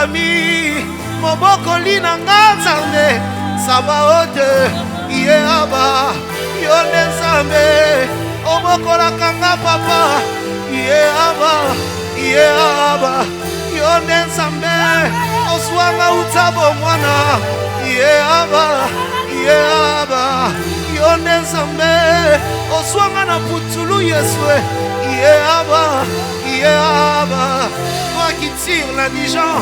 nami moboko lina nganzambe Sabaote Yehaba Yone Zambe Omokola kanga papa Yehaba Yehaba Yone Zambe Oswanga utabo mwana Yehaba Yehaba Yone Zambe Oswanga na putulu Yeswe Yehaba Yehaba Toi qui tire l'indigent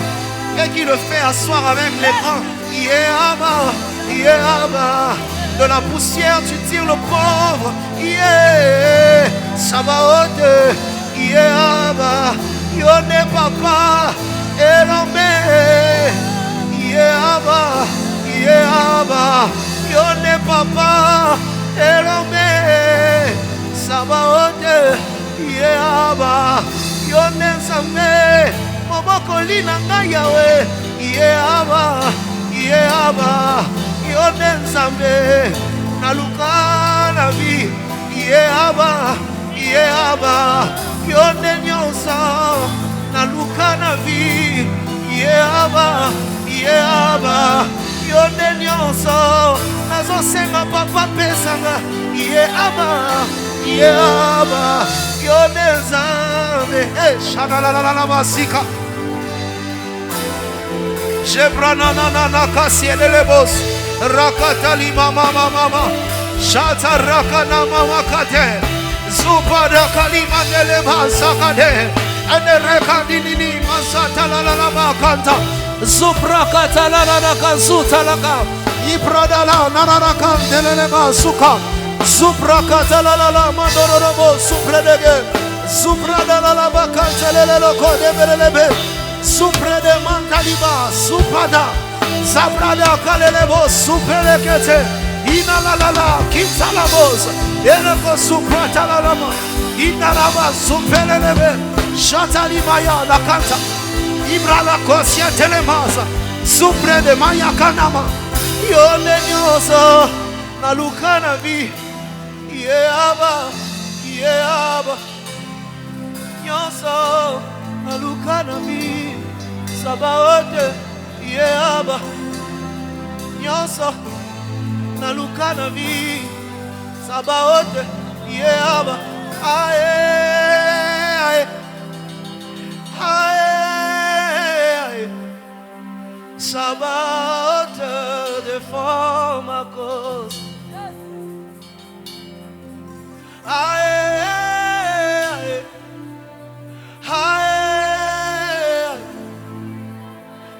et qui le fait asseoir avec les grands Yehaba Yehaba de la poussière tu tires le pauvre Yeah Sabaote Yehaba Yone papa Elombe Yehaba Yehaba Yone papa Elombe Sabaote Yehaba Yone Zame Moboko lina nga Yahweh Yehaba Yehaba Yone Zame Naluka na vi Yehaba Yehaba Yone nyonsa Naluka na vi Yehaba Yehaba Yone nyonsa Nazo senga papa pesanga Yehaba Yehaba Yone Zame Shanalalala masika Jebranana kasiele bos Rakatali mama mama Shata rakana mama kate Zupa rakali mandele masakade Ane rekandini masata lalala makanta Zupra katalala kazuta laka Ibradala nanana kandelele masuka Zupra katalala mandorobo supredege Zupra dalala bakantelele loko develebe Supre de mantaliba supada Zabrada kalelebo supelekete Inalalala kintalabos Eleko supratalalama Inalaba supelelebe Shatalimaya la kanta Ibrala kosia telemasa Supre de maya kanama Yone nyoso Nalukana vi Yehaba Yehaba Nyoso Nalukana vi Sabaote Yehaba Nyoso Nalukana vi Sabaote Yehaba Ae Ae Ae Sabaote défend ma cause Ae Ae Ae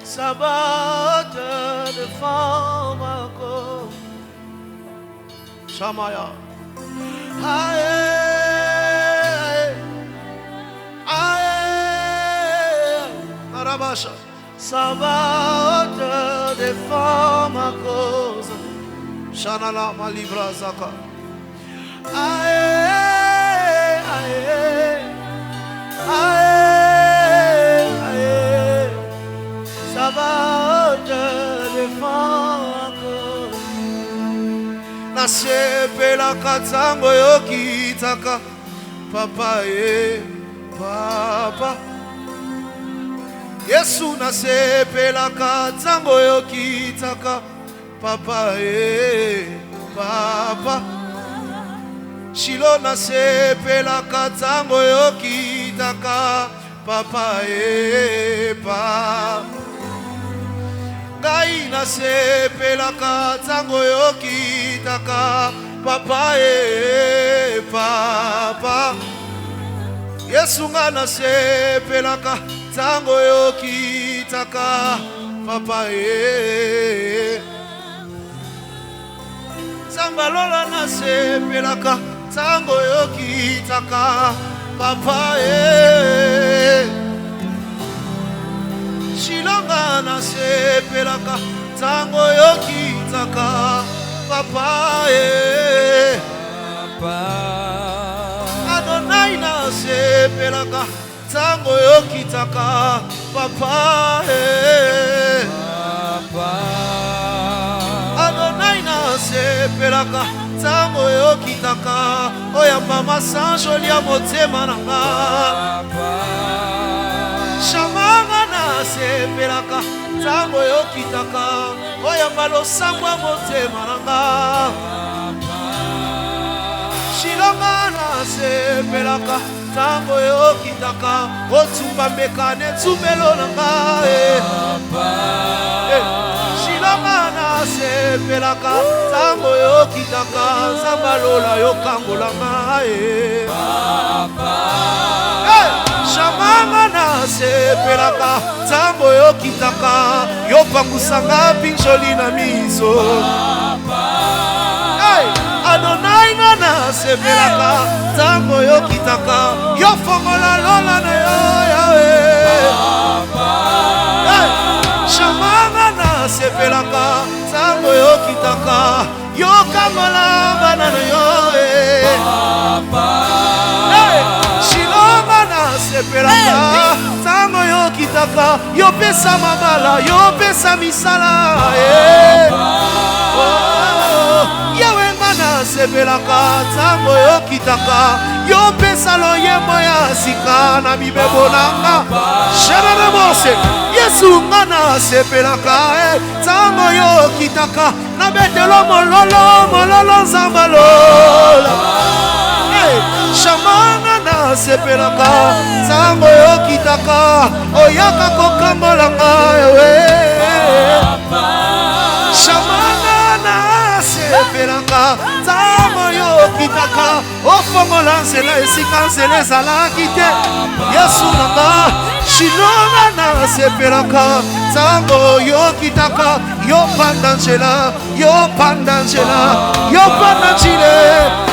Sabaote défend ma cause Shamaya Ae Ae Arabasha Sabaote défend ma cause Shanala ma libra zaka Ae Ae Ae Ae Sabaote défend ma cause Nasepela katsango yokitaka Papa Papa Yesu nasepela katsango yokitaka Papa Papa Shilo nasepela katsango yokitaka Papa Papa Gai nasepela katsango yokitaka Papa Papa Yesu nga nasepela katsango yokitaka Papa Sambalola nasepela katsango yokitaka Papa Shilonga nasepela katsango yokitaka Papa Adonai nasepela katsango yokitaka Papa Adonai nasepela katsango yokitaka Oyamba masanjo lia motema nanga Shamanga nasepelaka ntango oyokitaka oyamba losambo ya motema nanga shilonga nasepelaka ntango oyokitaka otumba mbeka netumbelo nanga shilonga nasepelaka ntango oyokitaka nzamba lola yokangolanga shamanga nasepelaka ntango oyokitaka yopangusanga pinjoli na miso Adonai nga nasepelaka ntango oyokitaka yofongola lola na yo yawe shamanga nasepelaka ntango oyokitaka yokangola bana na yo shilonga nasepelaka ntango oyokitaka yopesa mabala yopesa misala yawe nga nasepelaka ntango oyokitaka yopesa loyembo ya sika na mibebo nanga sherere mose yesu nga nasepelaka ntango oyokitaka na betelo mololo nzamba lola shamanga nasepelaka ntango oyokitaka oyaka kokambolanga ewe shamanga nasepelaka ntango oyokitaka ofongola nzela esika nzela ezalaki te yesu nanga shilonga nasepelaka ntango oyokitaka yopanda nzela yopanda njile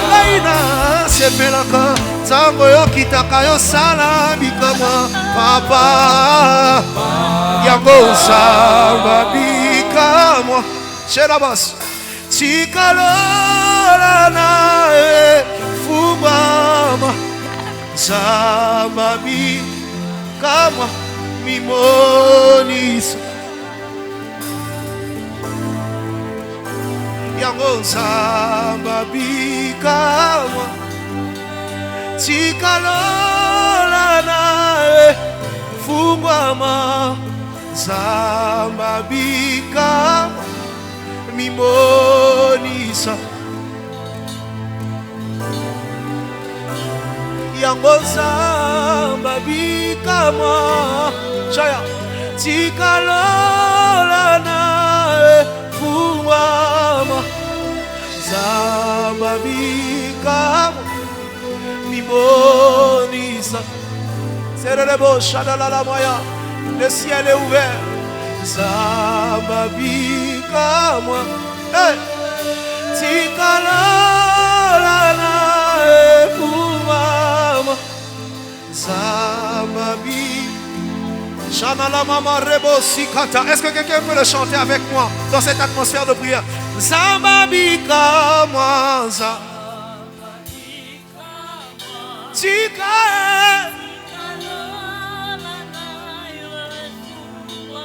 ngai nasepelaka ntango oyokitaka yosala bikamwa papa yango nsamba bikamwa sherabas tikalola nae fubama nsamba bikamwa mimonisa yango nsamba bikamwa tikalola nae fungwama nsamba bikamwa mimonisa yango nsamba bikamwa chaya tikalola nae fungwama nsamba bikamwa mimonisa serelebo shadalala moya le ciel est ouvert nsamba bikamwa tikalola nae fungwama nsamba bikamwa Shanala mama rebo sikata. Est-ce que quelqu'un peut le chanter avec moi dans cette atmosphère de prière? Zamba bikamwa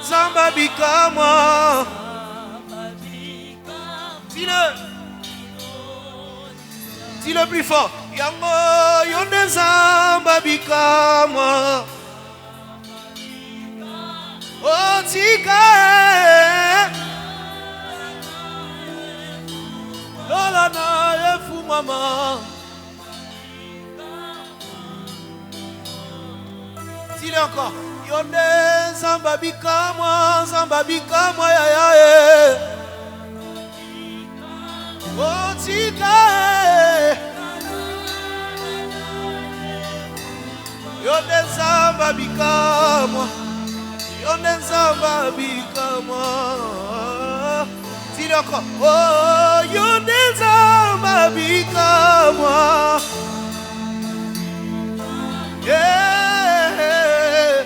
Zamba bikamwa. Dis-le plus fort. Yango yonde zamba bikamwa. Oh tika lola na efu mama. Dis-le encore. Yonde zamba bikamwa ya ya e. Oh tika yonde zamba bikamwa. Yonde zamba bikamwa. Dis-le encore. Oh yonde zamba bikamwa. Yeah.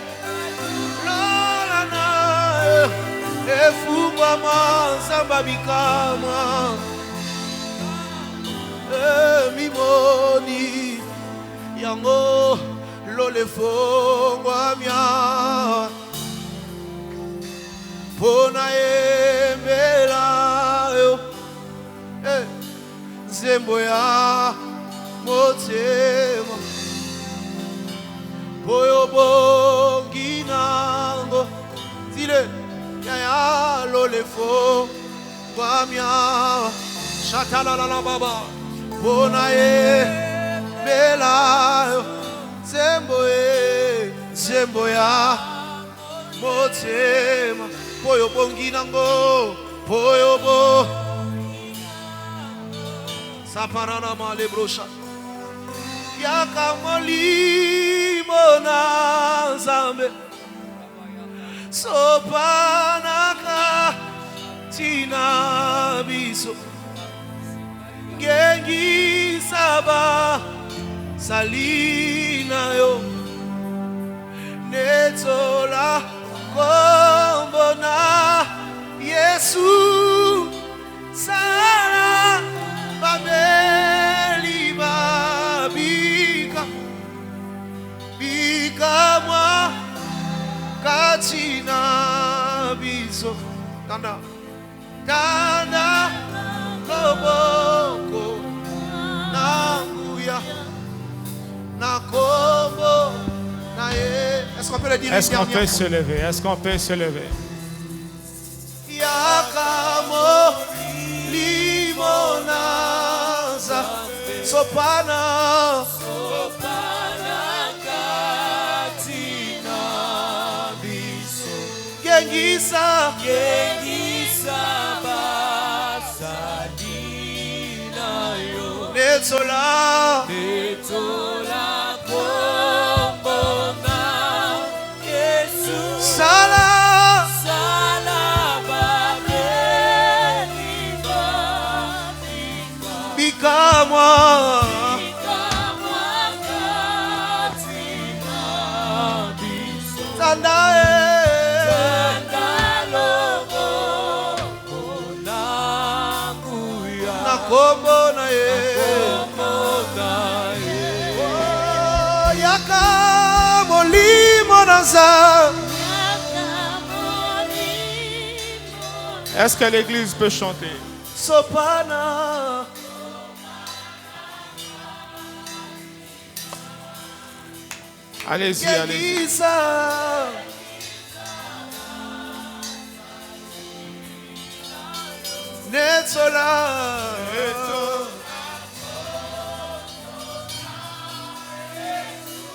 Lola na efungwama zamba bikamwa. Mimoni yango lole fongwamya. Pona embela yo zembo ya motema poyo bongi nango fo Wamia Shatala la baba Bonae Bela Zemboe Zemboya Motema Poyo Bonginango Poyo Bo Saparana Male Brosha Yakamoli Mona Zambe Sopanaka Tina Biso Gengi Saba Salina Yo Netola Kombona Yesu Sara Babeli Babika Bika Mwa Katina Biso Tanda Tanda Loboko Nanguya Nakobo Nae. Est-ce qu'on peut le dire? Est-ce qu'on peut se lever? Est-ce qu'on peut se lever? Yakamo Limonaza Sopana Katina Biso Gengisa Basadina Yo Netola Kombona Yesu Sala Bikamwa Katina Biso Tandae Nakombo na ye Yakamo Limonaza. Est-ce que l'église peut chanter? Sopana Allez-y, allez-y. Gengisa Netola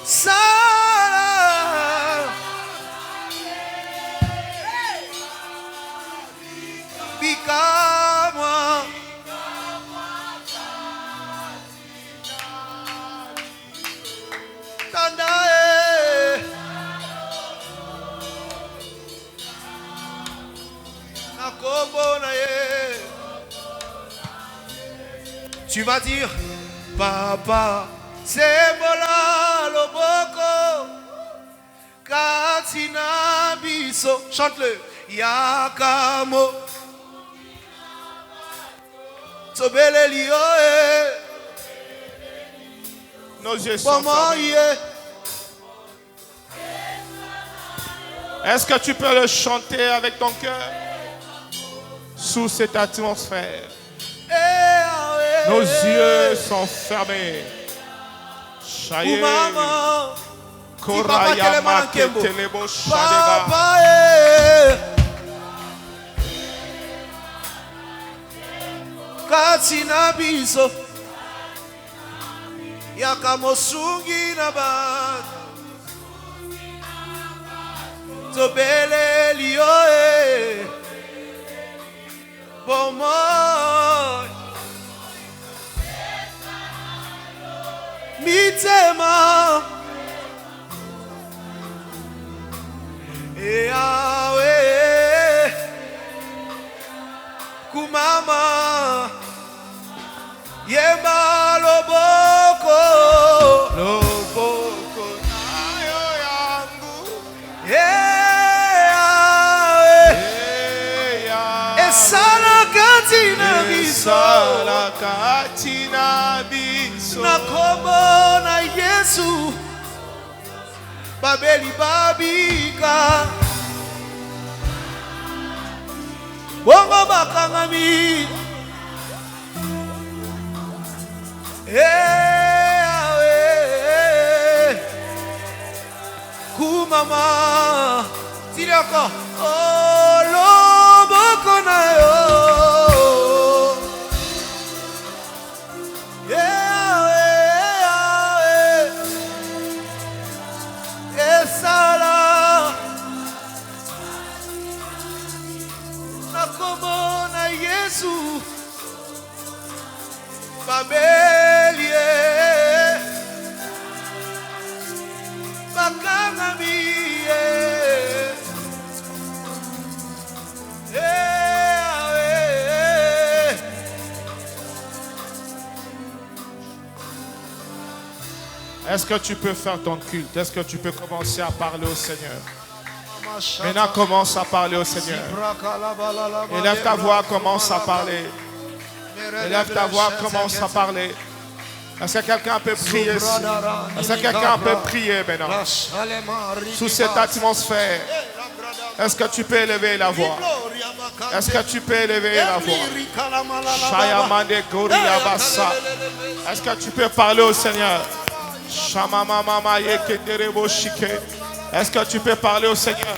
Sara Bikamwa Tandae Nakombo na ye. Tu vas dire Papa Sembola Loboko Katina Biso. Chante-le. Yakamo Sobele Lioe. Nos yeux sont fermés. Est-ce que tu peux le chanter avec ton cœur sous cette atmosphère? Nos yeux sont fermés. Chaye. Korayama ketelebo shadega. Katina Biso Yakamosungi na ba Tobele Lioe Bomoy Mitema Eawe Kumama Yemba Loboko Loboko Nayo yangu Esala Katina Biso Nakombo na Yesu Babeli Babika Wongo Bakangami Kumama Dis-le encore. Oh, Loboko na Est-ce que tu peux faire ton culte? Est-ce que tu peux commencer à parler au Seigneur? Maintenant, commence à parler au Seigneur. Élève ta voix, commence à parler. Élève ta voix, commence à parler. Est-ce que quelqu'un peut prier ici? Est-ce que quelqu'un peut prier maintenant? Sous cette atmosphère, est-ce que tu peux élever la voix? Est-ce que tu peux élever la voix? Est-ce que tu peux parler au Seigneur? Est-ce que tu peux parler au Seigneur?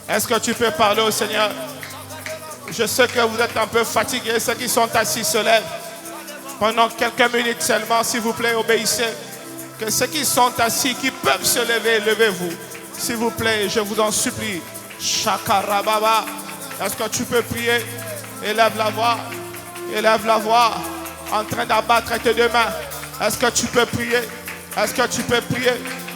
Est-ce que tu peux parler au Seigneur? Je sais que vous êtes un peu fatigués. Ceux qui sont assis se lèvent. Pendant quelques minutes seulement, s'il vous plaît, obéissez. Que ceux qui sont assis, qui peuvent se lever, levez-vous. S'il vous plaît, je vous en supplie. Shakarababa. Est-ce que tu peux prier? Élève la voix. Élève la voix. En train d'abattre tes deux mains. Est-ce que tu peux prier? Est-ce que tu peux prier?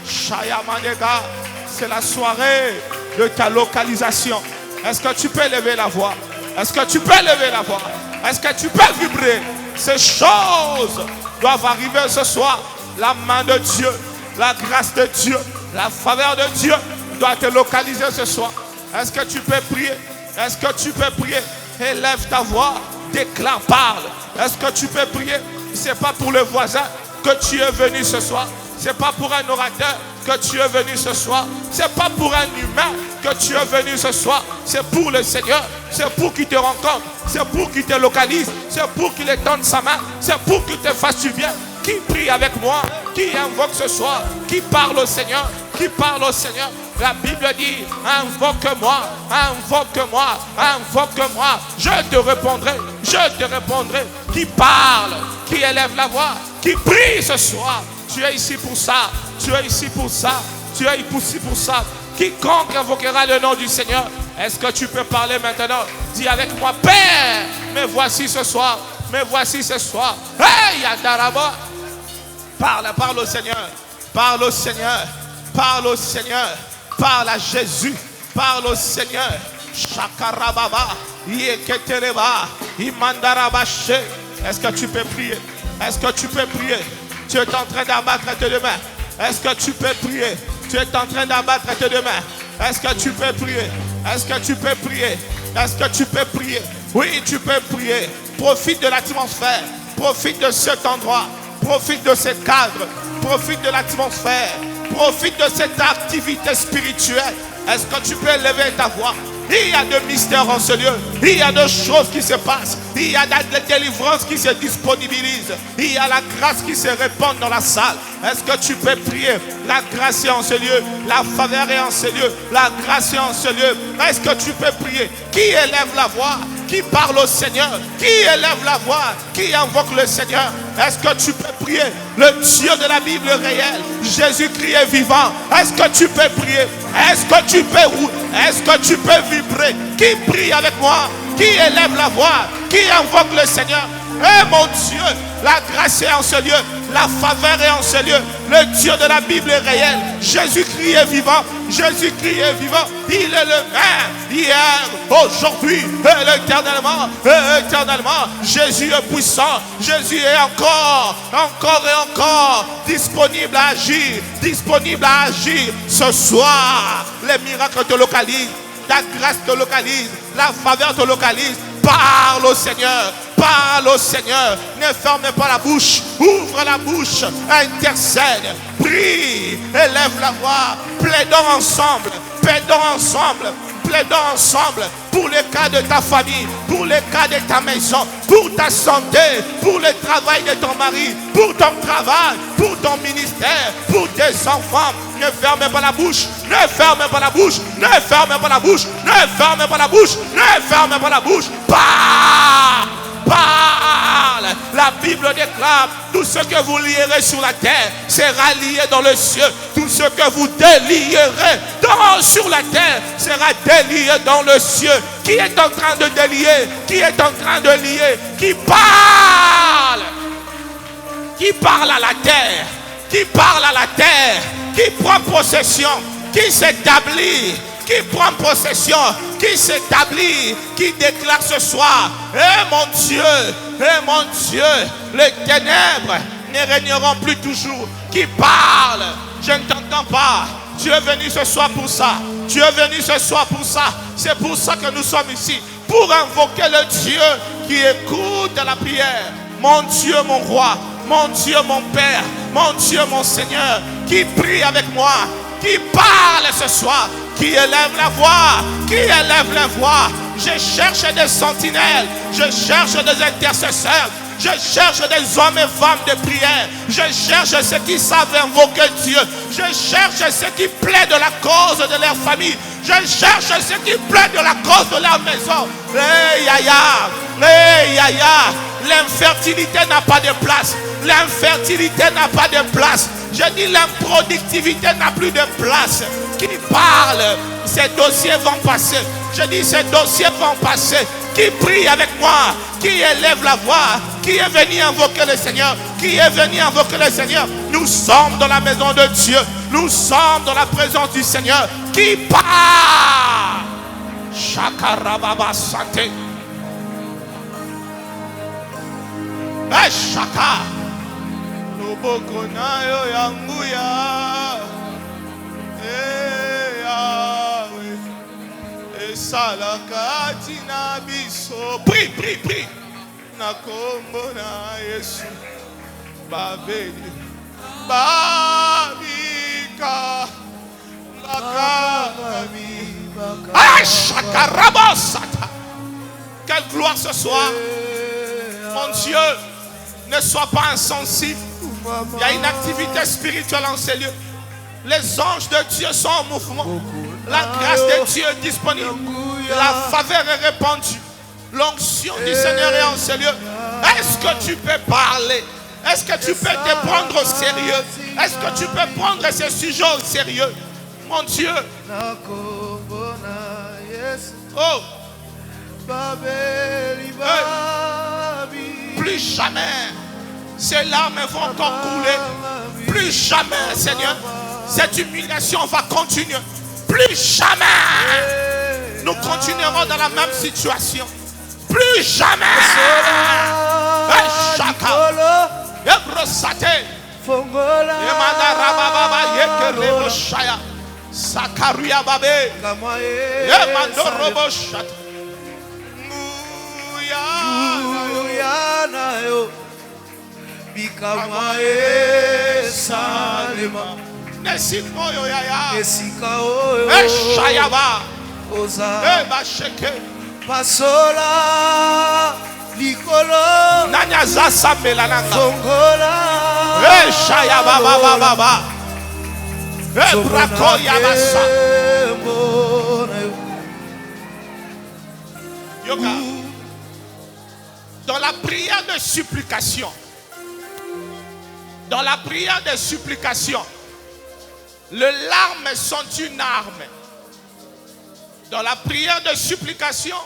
Shayamanega, c'est la soirée de ta localisation. Est-ce que tu peux lever la voix? Est-ce que tu peux lever la voix? Est-ce que tu peux vibrer? Ces choses doivent arriver ce soir. La main de Dieu, la grâce de Dieu, la faveur de Dieu doit te localiser ce soir. Est-ce que tu peux prier? Est-ce que tu peux prier? Élève ta voix, déclare, parle. Est-ce que tu peux prier? Ce n'est pas pour le voisin que tu es venu ce soir. Ce n'est pas pour un orateur que tu es venu ce soir. Ce n'est pas pour un humain que tu es venu ce soir. C'est pour le Seigneur. C'est pour qu'il te rencontre. C'est pour qu'il te localise. C'est pour qu'il étende sa main. C'est pour qu'il te fasse du bien. Qui prie avec moi? Qui invoque ce soir? Qui parle au Seigneur? Qui parle au Seigneur? La Bible dit, invoque-moi, invoque-moi, invoque-moi. Je te répondrai, je te répondrai. Qui parle, qui élève la voix, qui prie ce soir. Tu es ici pour ça, tu es ici pour ça, tu es ici pour ça. Quiconque invoquera le nom du Seigneur. Est-ce que tu peux parler maintenant? Dis avec moi, Père, me voici ce soir, me voici ce soir. Hey, Yadaraba. Parle au Seigneur, parle au Seigneur, parle au Seigneur. Parle à Jésus, parle au Seigneur. Shakarababa, Yeketereba, Imandarabache. Est-ce que tu peux prier? Est-ce que tu peux prier? Tu es en train d'abattre tes deux mains. Est-ce que tu peux prier? Tu es en train d'abattre tes deux mains. Est-ce que tu peux prier? Est-ce que tu peux prier? Est-ce que tu peux prier? Oui, tu peux prier. Profite de l'atmosphère. Profite de cet endroit. Profite de ce cadre. Profite de l'atmosphère. Profite de cette activité spirituelle. Est-ce que tu peux lever ta voix? Il y a de mystères en ce lieu. Il y a de choses qui se passent. Il y a de délivrances qui se disponibilisent. Il y a la grâce qui se répand dans la salle. Est-ce que tu peux prier? La grâce est en ce lieu. La faveur est en ce lieu. La grâce est en ce lieu. Est-ce que tu peux prier? Qui élève la voix? Qui parle au Seigneur? Qui élève la voix? Qui invoque le Seigneur? Est-ce que tu peux prier? Le Dieu de la Bible réel, Jésus-Christ est vivant. Est-ce que tu peux prier? Est-ce que tu peux vibrer? Qui prie avec moi? Qui élève la voix? Qui invoque le Seigneur? Eh mon Dieu, la grâce est en ce lieu. La faveur est en ce lieu. Le Dieu de la Bible est réel. Jésus-Christ est vivant. Jésus-Christ est vivant. Il est le même hier, aujourd'hui et éternellement. Éternellement. Jésus est puissant. Jésus est encore et encore disponible à agir. Disponible à agir. Ce soir, les miracles te localisent. La grâce te localise. La faveur te localise. Parle au Seigneur. Parle au Seigneur. Ne ferme pas la bouche. Ouvre la bouche. Intercède. Prie. Élève la voix. Plaidons ensemble. Plaidons ensemble. Plaidons ensemble pour les cas de ta famille, pour les cas de ta maison, pour ta santé, pour le travail de ton mari, pour ton travail, pour ton ministère, pour tes enfants. Ne ferme pas la bouche. Ne ferme pas la bouche. Ne ferme pas la bouche. Ne ferme pas la bouche. Ne ferme pas la bouche. Parle. Parle. La Bible déclare, tout ce que vous lierez sur la terre sera lié dans le ciel. Tout ce que vous délierez sur la terre sera délié dans le ciel. Qui est en train de délier? Qui est en train de lier? Qui parle? Qui parle à la terre? Qui parle à la terre? Qui prend possession qui s'établit, qui prend possession, qui s'établit, qui déclare ce soir, mon Dieu, les ténèbres ne régneront plus toujours, qui parle, je ne t'entends pas. Tu es venu ce soir pour ça. Tu es venu ce soir pour ça. C'est pour ça que nous sommes ici. Pour invoquer le Dieu qui écoute la prière. Mon Dieu, mon roi. Mon Dieu, mon Père. Mon Dieu, mon Seigneur. Qui prie avec moi. Qui parle ce soir. Qui élève la voix. Qui élève la voix. Je cherche des sentinelles. Je cherche des intercesseurs. Je cherche des hommes et femmes de prière. Je cherche ceux qui savent invoquer Dieu. Je cherche ceux qui plaident de la cause de leur famille. Je cherche ceux qui plaident de la cause de leur maison. Hey, yaya. L'infertilité n'a pas de place. L'infertilité n'a pas de place. Je dis l'improductivité n'a plus de place. Qui parle, ces dossiers vont passer. Je dis ces dossiers vont passer. Qui prie avec moi, qui élève la voix, qui est venu invoquer le Seigneur, qui est venu invoquer le Seigneur. Nous sommes dans la maison de Dieu. Nous sommes dans la présence du Seigneur. Qui parle. Shakarababa santé. Shaka. Nobokonayo yanguya. Prie. Nakombona Yesu. Babeli. Babika. Bakami. Shakarabasata. Quelle gloire ce soir. Mon Dieu, ne sois pas insensible. Il y a une activité spirituelle en ces lieux. Les anges de Dieu sont en mouvement. La grâce de Dieu est disponible. La faveur est répandue. L'onction du Seigneur est en ces lieux. Est-ce que tu peux parler? Est-ce que tu peux te prendre au sérieux? Est-ce que tu peux prendre ces sujets au sérieux? Mon Dieu. Oh. Plus jamais ces larmes vont encore couler. Plus jamais, Seigneur, cette humiliation va continuer. Plus jamais nous continuerons dans la même situation. Plus jamais. Sakaria babe. Pasola Nicolo Nanyaza Samelananga Fongola Shayaba Baba Baba Brako Yabasa Yoga. Dans la prière de supplication, dans la prière de supplication, les larmes sont une arme. Dans la prière de supplication,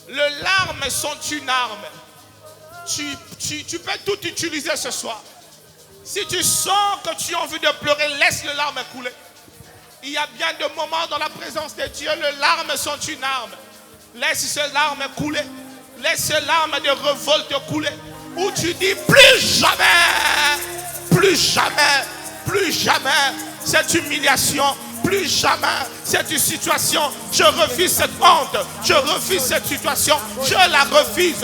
les larmes sont une arme. Tu peux tout utiliser ce soir. Si tu sens que tu as envie de pleurer, laisse les larmes couler. Il y a bien des moments dans la présence de Dieu, les larmes sont une arme. Laisse ces larmes couler. Laisse ces larmes de révolte couler. Où tu dis plus jamais cette humiliation. Plus jamais cette situation. Je refuse cette honte. Je refuse cette situation. Je la refuse.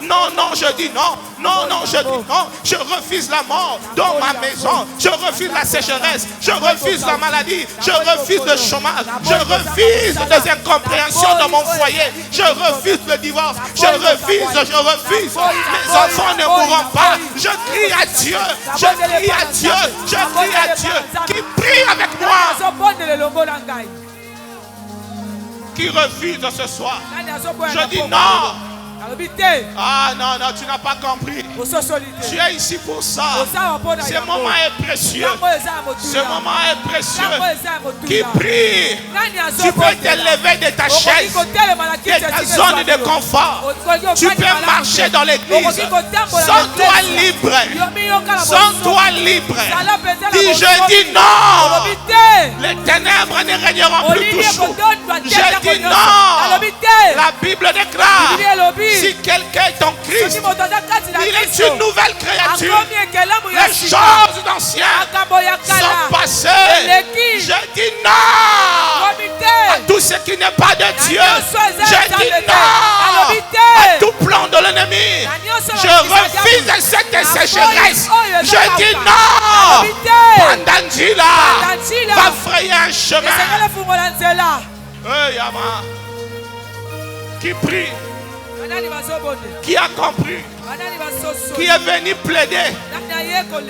Non, je dis non. Non, je dis non. Je refuse la mort dans ma maison. Je refuse la sécheresse. Je refuse la maladie. Je refuse le chômage. Je refuse les incompréhensions dans mon foyer. Je refuse le divorce. Je refuse. Mes enfants ne mourront pas. Je crie à Dieu. Qui prie avec moi. Qui refuse ce soir. Je dis non. Ah non, non, tu n'as pas compris. Tu es ici pour ça. Ce moment est précieux. Ce moment est précieux. Qui prie. Tu peux te lever de ta chaise, de ta zone de confort. Tu peux marcher dans l'église. Sens-toi libre. Sens-toi libre. Dis, je dis non. Les ténèbres ne régneront plus toujours. Je dis non. La Bible déclare, si quelqu'un est en Christ, il est une nouvelle créature. Les choses anciennes sont passées. Je dis non à tout ce qui n'est pas de Dieu. Je dis non à tout plan de l'ennemi. Je refuse cette sécheresse. Je dis non. Pandandila va frayer un chemin. Qui prie, qui a compris, qui est venu plaider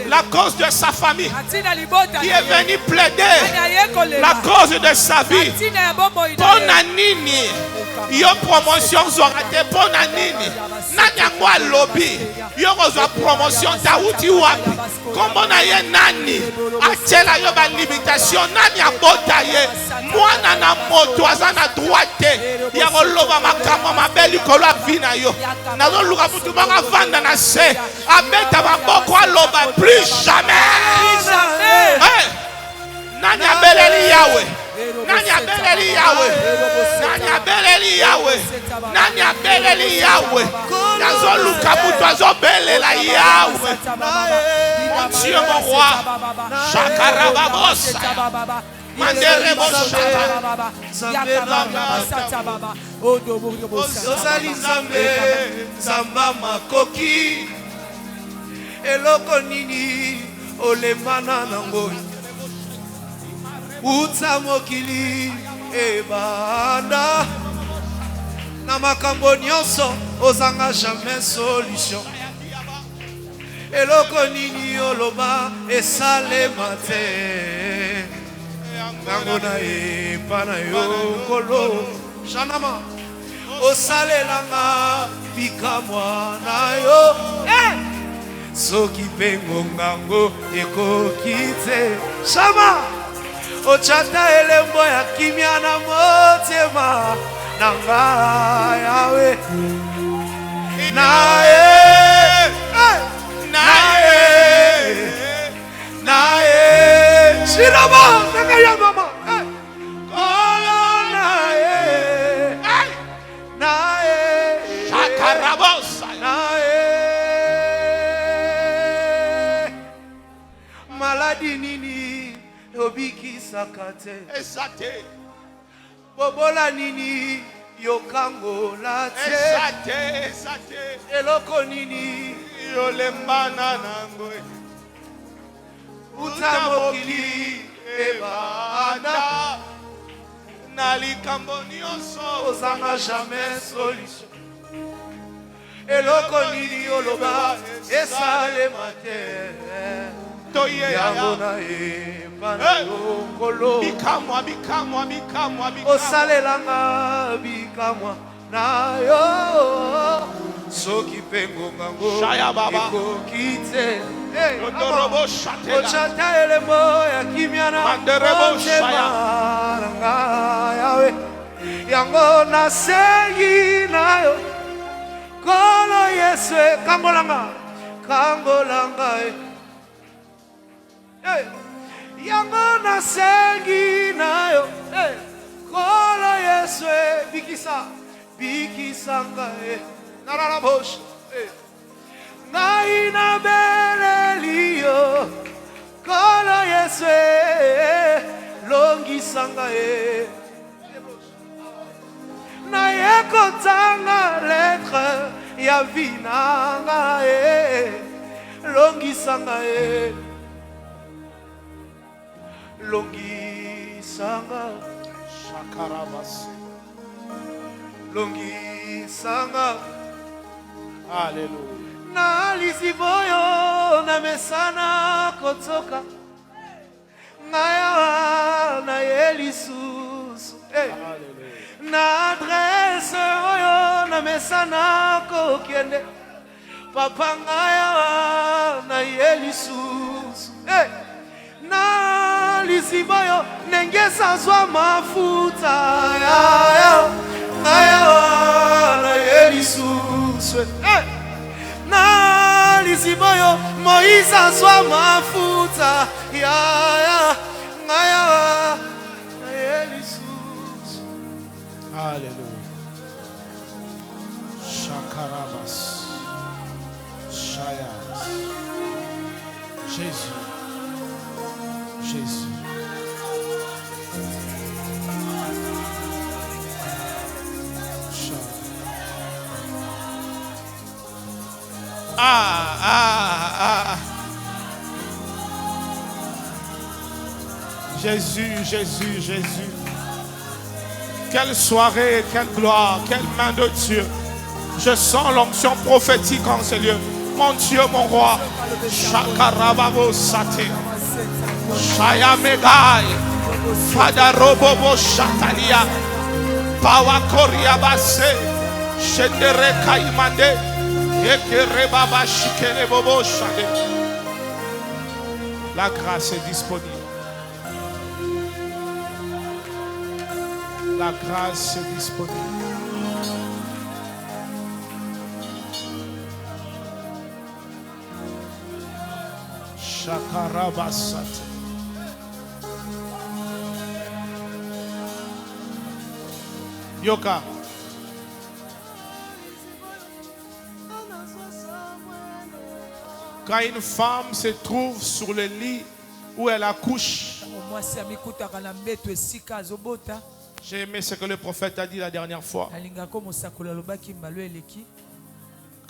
la cause de sa famille, qui est venu plaider la cause de sa vie. Bonanini, yo promotion zorate bonanini. Nanyangwa lobby, yo reçoit promotion tauti wapi. Comment na ye nani? Achela yo ba limitation nani abota ye. Mwana na moto azana droite. Ya koloba makamba mabeli kolwa vina yo. Nazo luka mutu banga vanda na se. Abeta baboko aloba plus jamais. Hey! Nani abeleli Yahweh. Nani abeleli Yahweh. Nani abeleli Yahweh. Nani abeleli Yahweh. Nazo luka mutu azobelela Yahweh. Mon Dieu, mon roi. Chakarababos. Ozali Nzambe, Nzamba makoki. Eloko nini olemana nango. Utsa mokili ebanda. Na makambo nyonso ozanga jamais solution. Eloko nini oloba esalema te. Nango na epa na yo kolo Shanama osalelanga bikamwa na yo soki pengo ngango ekoki te Shama ochata elembo ya kimia na motema nanga yawe nae nae Shirama nanga ya mama kolo nae nae Shakarabosa nae maladi nini obiki sakate Esate bobola nini yokango la te Esate eloko nini yolembana nango utamokili ebanda nalikambo nyonso ozanga jamais solution eloko nini oloba esalema te yango na epa na yo kolo bikamwa osalelanga bikamwa na yo soki pengo ngango ekoki te ochata elembo ya kimia na motema nanga yawe yango nasengi na yo kolo Yesu kangolanga yango nasengi na yo kolo Yesu bikisanga nararabosha ngai na beleli yo kolo Yesu longisanga na ye kotanga lettre ya vinanga longisanga longisanga Shakarabas longisanga Alléluia na lisiboyo na mesana kotoka ngaya na yelisusu na adresse oyo na mesana kokende papa ngaya na yelisusu na lisiboyo nenge sazwa mafuta ngaya na yelisusu na lisiboyo Moïse azwa mafuta ngaya na yelisusu. Alléluia. Shakarabas. Shayas. Jésus. Jésus. Jésus, Jésus, Jésus. Quelle soirée, quelle gloire, quelle main de Dieu. Je sens l'onction prophétique en ce lieu. Mon Dieu, mon roi. Shakarababo Sate. Shayamegai. Fadarobobo Shatalia. Pawakoria Basse. Shendere Kaimande. Ekerebaba Shikerebobo Shade. La grâce est disponible. La grâce est disponible. Shakarabasat. Yoka. Quand une femme se trouve sur le lit où elle accouche, j'ai aimé ce que le prophète a dit la dernière fois.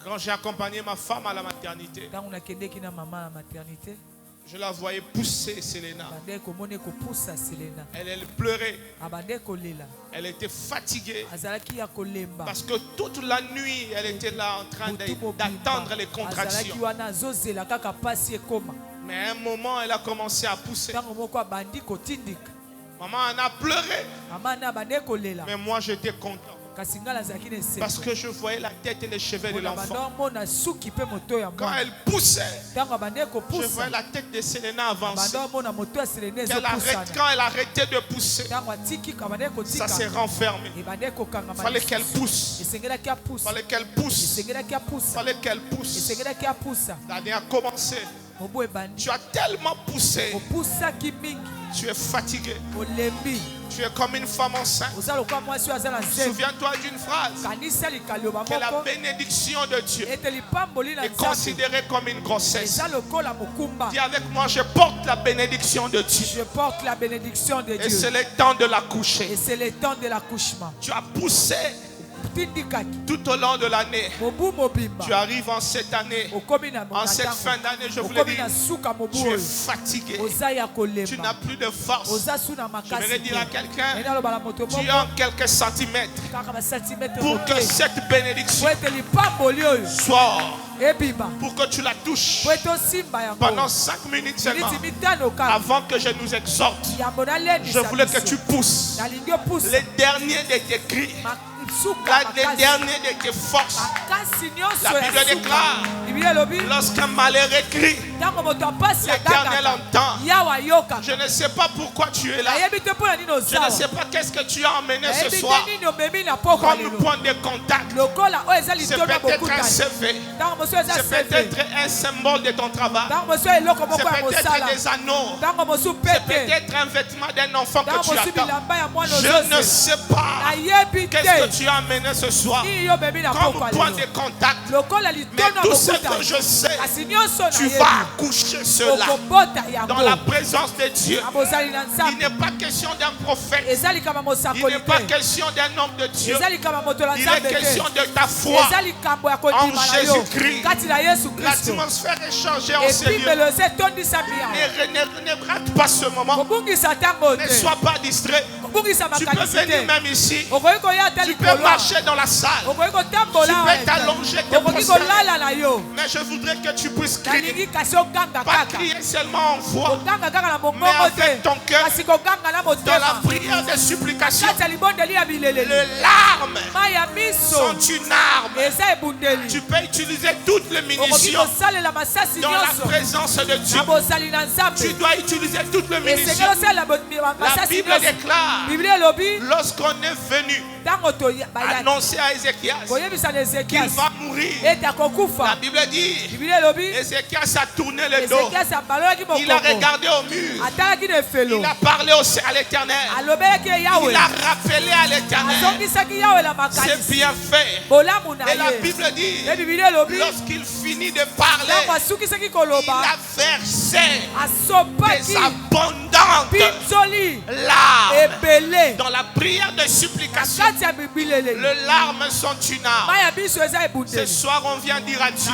Quand j'ai accompagné ma femme à la maternité, je la voyais pousser Selena. Elle pleurait. Elle était fatiguée. Parce que toute la nuit, elle était là en train d'attendre les contractions. Mais à un moment, elle a commencé à pousser. Maman en a pleuré. Mais moi, j'étais content. Parce que je voyais la tête et les cheveux de l'enfant. Quand elle poussait, je voyais la tête de Selena avancer. Quand elle arrêtait de pousser, ça s'est renfermé. Il fallait qu'elle pousse. Il fallait qu'elle pousse. Il fallait qu'elle pousse. L'année a commencé. Tu as tellement poussé. Tu es fatigué. Tu es comme une femme enceinte. Souviens-toi d'une phrase. Que la bénédiction de Dieu est considérée comme une grossesse. Dis avec moi, je porte la bénédiction de Dieu. Je porte la bénédiction de Dieu. Et c'est le temps de l'accoucher. Et c'est le temps de l'accouchement. Tu as poussé tout au long de l'année. Tu arrives en cette année, en cette fin d'année, je voulais dire, tu es fatigué. Tu n'as plus de force. Je voulais dire à quelqu'un, tu as quelques centimètres pour que cette bénédiction soit, pour que tu la touches pendant 5 minutes seulement. Avant que je nous exhorte, je voulais que tu pousses les derniers de tes cris, les derniers de tes forces. La Bible déclare, lorsqu'un malheureux crie, l'Éternel entend. Je ne sais pas pourquoi tu es là. Je ne sais pas qu'est-ce que tu as emmené ce soir comme point de contact. C'est peut-être un CV. C'est peut-être un symbole de ton travail. C'est peut-être des anneaux. C'est peut-être un vêtement d'un enfant que tu attends. Je ne sais pas qu'est-ce que tu as amené ce soir comme point de contact. Mais tout ce que je sais, tu vas accoucher cela dans la présence de Dieu. Il n'est pas question d'un prophète. Il n'est pas question d'un homme de Dieu. Il est question de ta foi en Jésus-Christ. L'atmosphère est changée en ce lieu. Ne rate pas ce moment. Ne sois pas distrait. Tu peux venir même ici. Tu peux marcher dans la salle. Tu peux t'allonger tes postures. Mais je voudrais que tu puisses crier. Pas crier seulement en voix, mais avec ton cœur. Dans la prière de supplication, les larmes sont une arme. Tu peux utiliser toutes les munitions dans la présence de Dieu. Tu dois utiliser toutes les munitions. La Bible déclare, lorsqu'on est venu annoncer à Ézéchias qu'il va mourir, la Bible dit, Ézéchias a tourné le dos, il a regardé au mur, il a parlé à l'Éternel, il a rappelé à l'Éternel c'est bien fait. Et la Bible dit, lorsqu'il finit de parler, il a versé des abondantes larmes. Dans la prière de supplication, les larmes sont une arme. Ce soir, on vient dire à Dieu,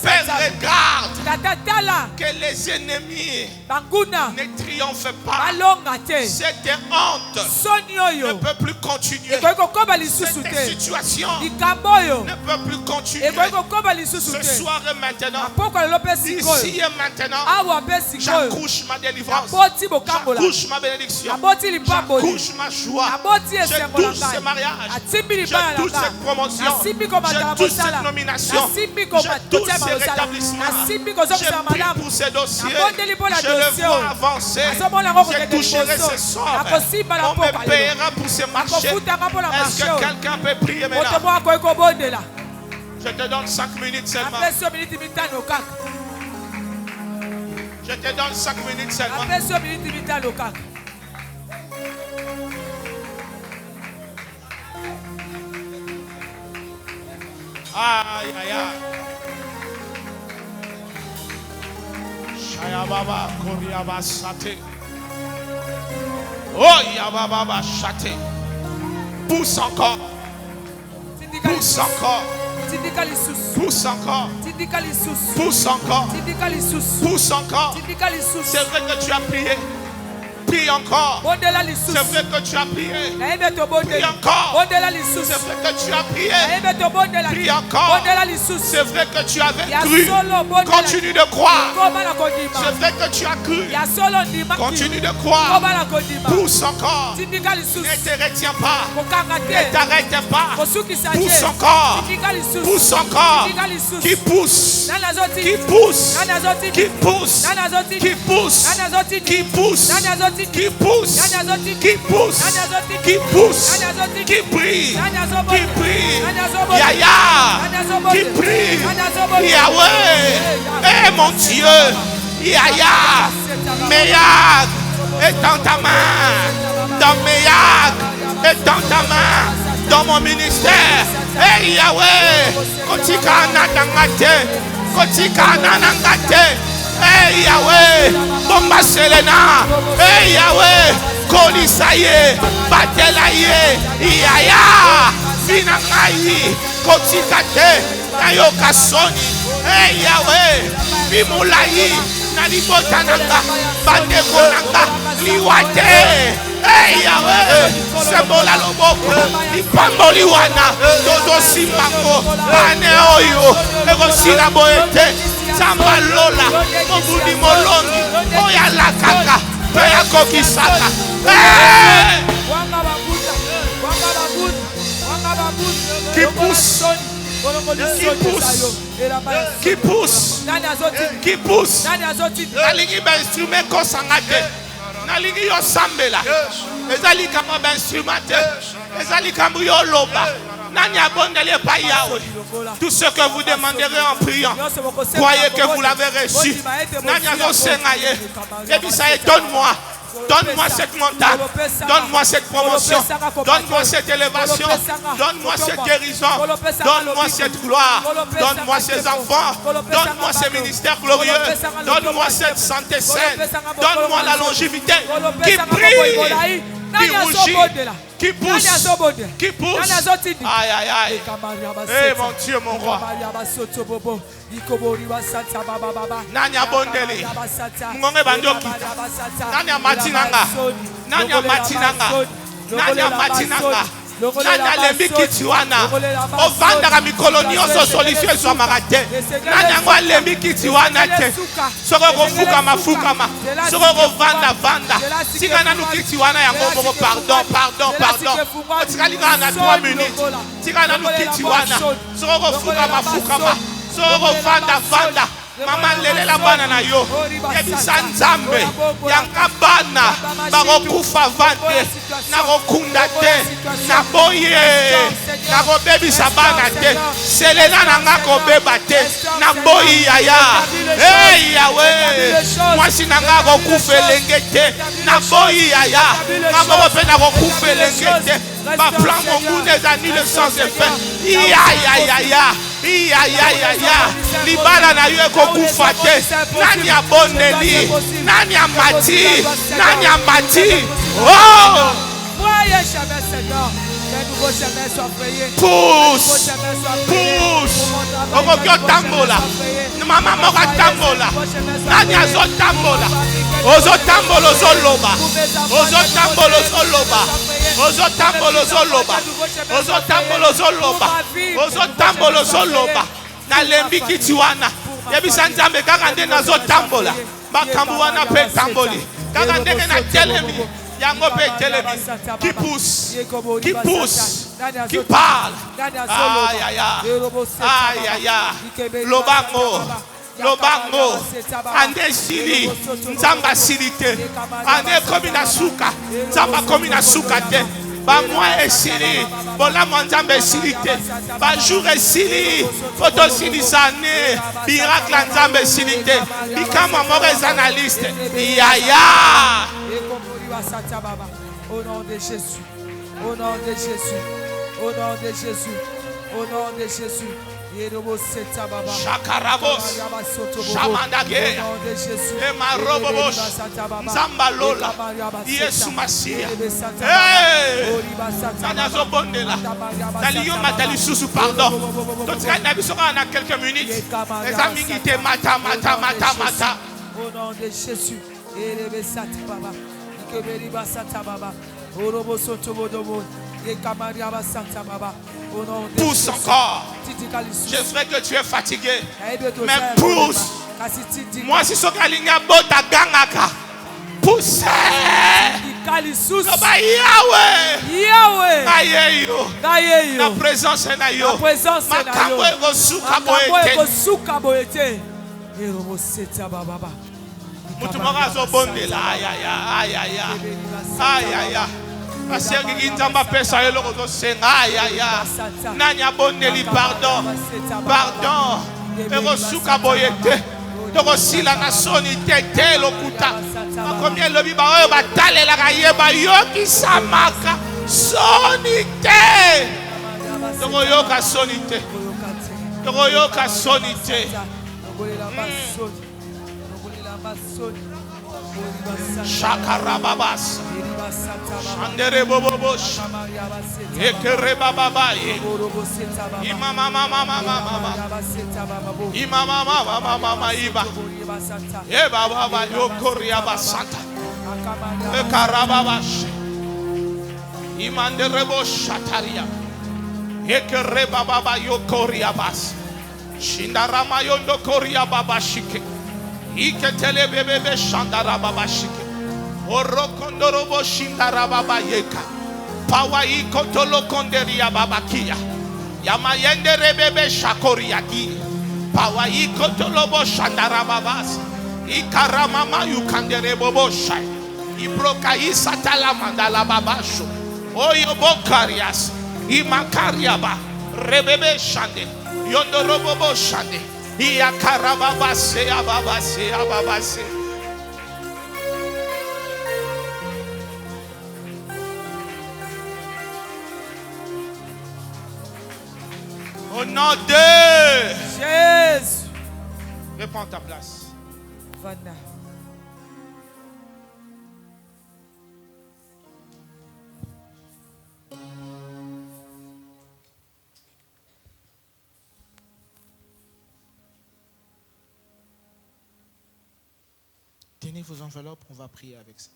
Père, regarde que les ennemis ne triomphent pas. Cette honte ne peut plus continuer. Cette situation ne peut plus continuer. Ce soir et maintenant, ici et maintenant, j'accouche ma délivrance, j'accouche ma bénédiction, j'accouche ma joie, je touche ce mariage, je touche cette promotion, je touche cette nomination, je touche ces rétablissements, je prie pour ces dossiers, je le vois avancer, je toucherai ce soir, on me paiera pour ces marchés. Est-ce que quelqu'un peut prier maintenant? Je te donne 5 minutes seulement. Je te donne 5 minutes seulement. Aïe, aïe, aïe. Shayababa, Koriaba, Sate. Oh, Yababa, Chate. Pousse encore. Pousse encore. Pousse encore. Pousse encore. Pousse encore. C'est vrai que tu as prié. Prie encore. C'est vrai que tu as prié. Prie encore. C'est vrai que tu as prié. Prie encore. C'est vrai que tu avais cru. Continue de croire. C'est vrai que tu as cru. Continue de croire. Pousse encore. Ne te retiens pas. Ne t'arrête pas. Pousse encore. Pousse encore. Qui pousse. Qui pousse. Qui pousse. Qui pousse. Qui pousse. Qui pousse, qui pousse, qui pousse, qui prie, Yahya, qui prie, Yahweh, eh mon Dieu, Yahya, Meyag est dans ta main, dans Meyag est dans ta main, dans mon ministère, eh Yahweh, Kotika Nadangate, Kotika Nanangate. Hey Yahweh, Bomba Selena, hey Yahweh, Kolisaye, Batelaye, Yaya, Finangayi, Kotikate, Nayoka Soni, hey Yahweh, Bimulayi, Nalibotananga, Bandekonanga, Liwate, hey Yahweh, Sembola Loboko, Lipamboliwana, Dodo Simbango, Aneoyo, Negosila Boete. Lola, Mobudi Molongi, Oya Lakaka, Oya Kokisaka. Qui pousse, qui pousse, qui pousse, qui pousse. Nalingi ba instrument kosangate, nalingi yo sambela. Ezali kama ba instrument, ezali kama yo loba. Tout ce que vous demanderez en priant, croyez que vous l'avez reçu. Et puis ça, donne-moi. Donne-moi cette montagne. Donne-moi cette promotion. Donne-moi cette élévation. Donne-moi cette guérison. Donne-moi cette gloire. Donne-moi ces enfants. Donne-moi ces ministères glorieux. Donne-moi cette santé saine. Donne-moi la longévité. Qui prie. Qui rougit, qui pousse, qui pousse. Aïe, aïe, aïe. Eh mon Dieu, mon roi. Nanya bondeli. Ngonge bandoki. Nanya matinanga. Nanya matinanga. Nanya matinanga. nani alembi kiti wana ovandaka mikolo nyonso solution ezwamaka te nani yango alembi kiti wana te soki okofukama soki okovanda tika nanu kiti wana yango moko pardon otikali kaka na 3 minutes tika nanu kiti wana soki okofukama soki okovanda mama lelela bana na yo yebisa nzambe yanga bana bakokufa vande nakokunda te naboye nakobebisa bana te selela nanga kobeba te naboyi yaya hey yawe mwasi nanga akokufa elenge te naboyi yaya ngamoko mpe nakokufa elenge te baplan monguna eza ni le sens effet iyayayaya libala na yo ekokufa te nani abondeli nani amati oh pousse okoki otambola mama moko atambola nani azotambola ozotambola ozoloba nalembi kiti wana yebisa nzambe kaka nde nazotambola makambo wana mpe etamboli kaka ndenge natelemi yango mpe etelemi qui parle lobango ande sili nzamba sili te ande komi na suka nzamba komi na suka te bamwa esili bolamo nzambe esili te bajour esili fotosilisa ane miracle ya nzambe esili te bikamwa moko eza na liste yaya. Au nom de Jésus, au nom de Jésus, au nom de Jésus, au nom de Jésus. Shakarabos, Shamandage, Emarobos, Zambalola, Yesu Masia. Hey! Nanazo Bondela, Dalioma Dalisusu, pardon. Donc, il y a quelques minutes. Les amis qui étaient mata. Au nom de Jésus, pousse encore. Je sais que tu es fatigué, mais pousse. Moi, si ce Kalinga Bota Gangaka, pousse. Yahweh, la présence est là. Parce que nzamba pesa yo loko senga ya nani abondeli pardon eko suka boyete toko sila na soni te lokuta combien lobi ba oyo batalela ka yeba yoki samaka soni te toko yoka soni te Shakarababas Andere Bobobos Ekere Baba Imama Iba Eba Baba Yokoria Basanta Ekarababash Imanderebo Shataria Ekere Baba Yokoria Bas Shindarama Yondo Koria Baba Shike Iketele bebe shandara baba shike. Orokondorobo shindara baba yeka. Pawa ikotolo konderia baba kia. Yamayende rebebe shakoria ki. Pawa ikotolobo shandara babas. Ikaramama yukandere bobo shai. Ibroka isatala mandala babasho. Oyo bokarias. Imakariaba. Rebebe shande. Yondorobo bo shande. Au nom de Jésus. Reprends ta place. Vana. Tenez vos enveloppes, on va prier avec ça.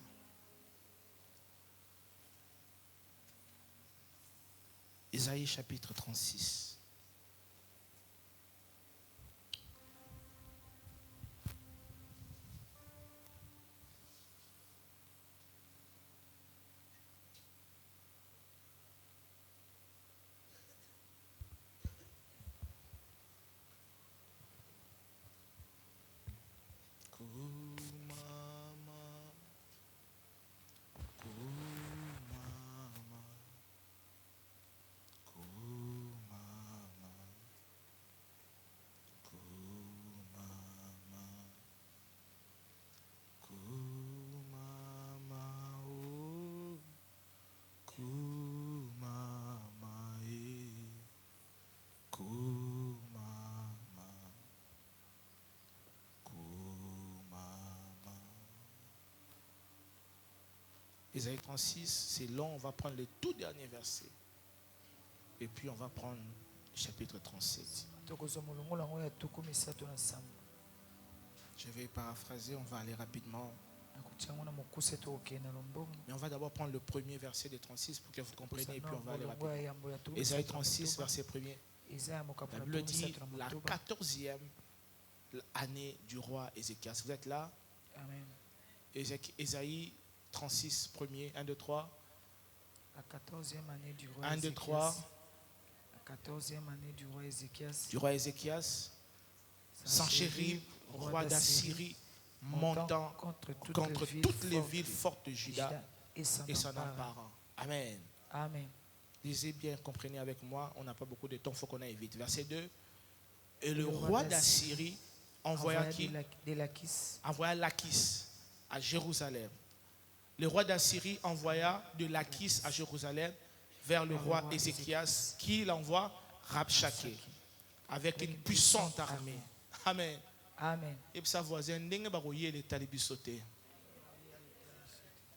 Ésaïe chapitre 36. Ésaïe 36, c'est long, on va prendre le tout dernier verset. Et puis on va prendre le chapitre 37. Je vais paraphraser, on va aller rapidement. Mais on va d'abord prendre le premier verset de 36 pour que vous compreniez et puis on va aller rapidement. Ésaïe 36, verset 1er. La Bible dit la 14e année du roi Ézéchias. Vous êtes là? Amen. Ésaïe 36, 1er, 1, 2, 3. La 14e année du roi 1, 2, 3. La 14e année du roi Ézéchias. Du roi Ézéchias. Sanchérib, roi d'Assyrie, montant contre toutes les villes fortes de Juda et s'en emparant. Amen. Amen. Lisez bien, comprenez avec moi. On n'a pas beaucoup de temps, il faut qu'on aille vite. Verset 2. Et le roi d'Assyrie envoya qui? Envoya Lachis à Jérusalem. Le roi d'Assyrie envoya de Lachis à Jérusalem vers le roi Ézéchias, qui l'envoie Rabshakeh avec une puissante armée. Amen. Amen. Et sa voisin n'est pas les talibis sautés.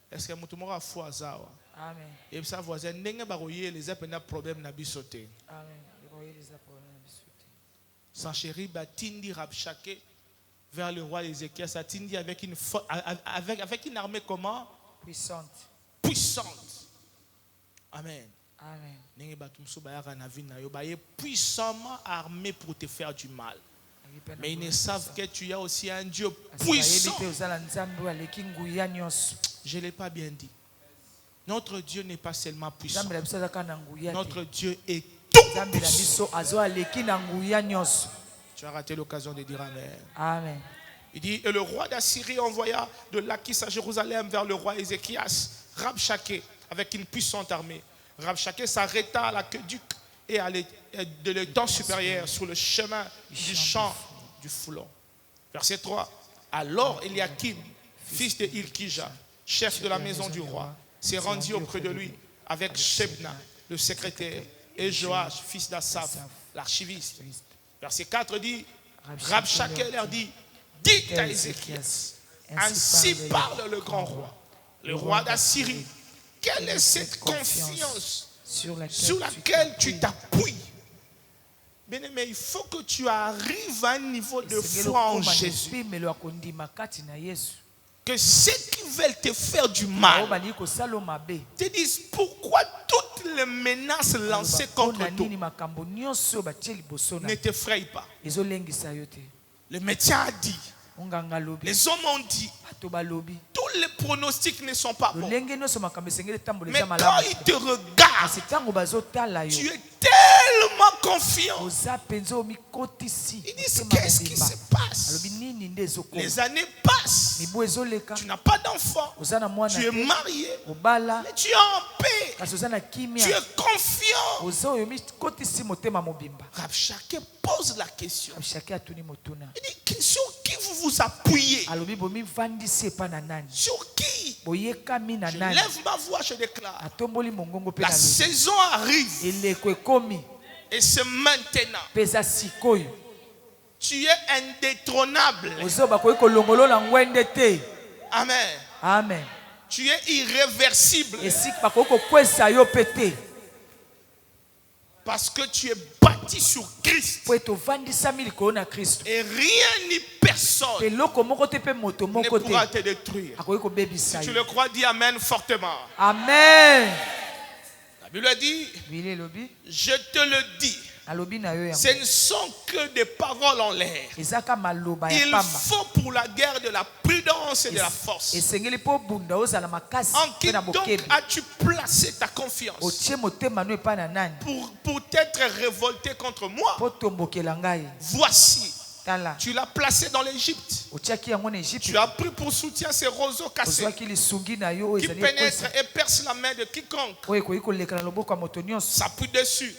Est-ce que vous avez foi ça? Amen. Et sa voisin n'est pas les appels problèmes n'abis sauté. Amen. Sanchérib a tindi Rabshakeh vers le roi Ézéchias, a tindi avec une armée comment? Puissante. Puissante. Amen. Amen. Puissamment armé pour te faire du mal. Mais ils ne savent que tu as aussi un Dieu puissant. Je ne l'ai pas bien dit. Notre Dieu n'est pas seulement puissant. Notre Dieu est tout puissant. Tu as raté l'occasion de dire Amen. Amen. Il dit, et le roi d'Assyrie envoya de Lachis à Jérusalem vers le roi Ézéchias, Rabshakeh, avec une puissante armée. Rabshakeh s'arrêta à l'aqueduc et de l'étang supérieur sur le chemin du champ du Foulon. Verset 3. Alors Eliakim, fils de Hilkija, chef de la maison du roi, s'est rendu auprès de lui avec Shebna, le secrétaire, et Joach, fils d'Asaph, l'archiviste. Verset 4 dit, Rabshakeh leur dit, dites à Ézéchias, ainsi parle le grand roi, le roi d'Assyrie. Quelle est cette confiance sur laquelle tu t'appuies? Bien-aimé, il faut que tu arrives à un niveau de foi en Jésus. Que ceux qui veulent te faire du mal te disent pourquoi toutes les menaces lancées contre toi ne t'effrayent pas. Le médecin a dit, les hommes ont dit, tous les pronostics ne sont pas bons. Mais quand ils te regardent, tu es tellement confiant. Ils disent, qu'est-ce qui se passe? Les années passent. Tu n'as pas d'enfant. Tu es marié. Mais tu es en paix. Tu es confiant. Rabshakeh pose la question. Il dit, sur qui vous vous appuyez? Sur qui? Je lève ma voix, je déclare. La saison arrive. Et c'est maintenant. Tu es indétrônable. Amen. Amen. Tu es irréversible. Parce que tu es bâti sur Christ. Et rien ni personne ne pourra te détruire. Si tu le crois, dis Amen fortement. Amen. La Bible dit, je te le dis, ce ne sont que des paroles en l'air. Il faut pour la guerre de la prudence et de la force. En qui donc as-tu placé ta confiance pour t'être révolté contre moi? Voici, tu l'as placé dans l'Égypte. Tu as pris pour soutien ces roseaux cassés qui pénètrent et percent la main de quiconque s'appuie dessus.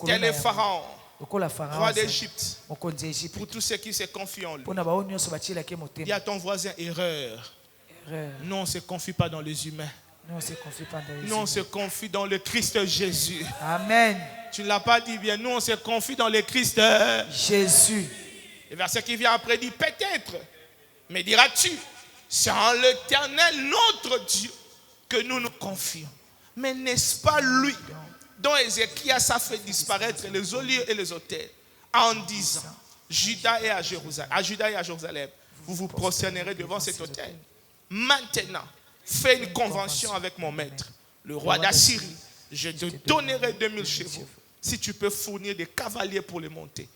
Tel est Pharaon, roi d'Égypte. Pour tous ceux qui se confient en lui. Dis à ton voisin, erreur. Non, on ne se confie pas dans les humains. Nous, on se confie dans le Christ Jésus. Amen. Tu ne l'as pas dit bien. Nous, on se confie dans le Christ Jésus. Le verset qui vient après dit, peut-être, mais diras-tu, c'est en l'Éternel, notre Dieu, que nous nous confions. Mais n'est-ce pas lui dont Ézéchias a fait disparaître les olieux et les autels en disant, Juda et à Jérusalem, vous vous prosternerez devant cet autel. Maintenant, fais une convention avec mon maître, le roi d'Assyrie. Je te donnerai 2000 chevaux si tu peux fournir des cavaliers pour les monter.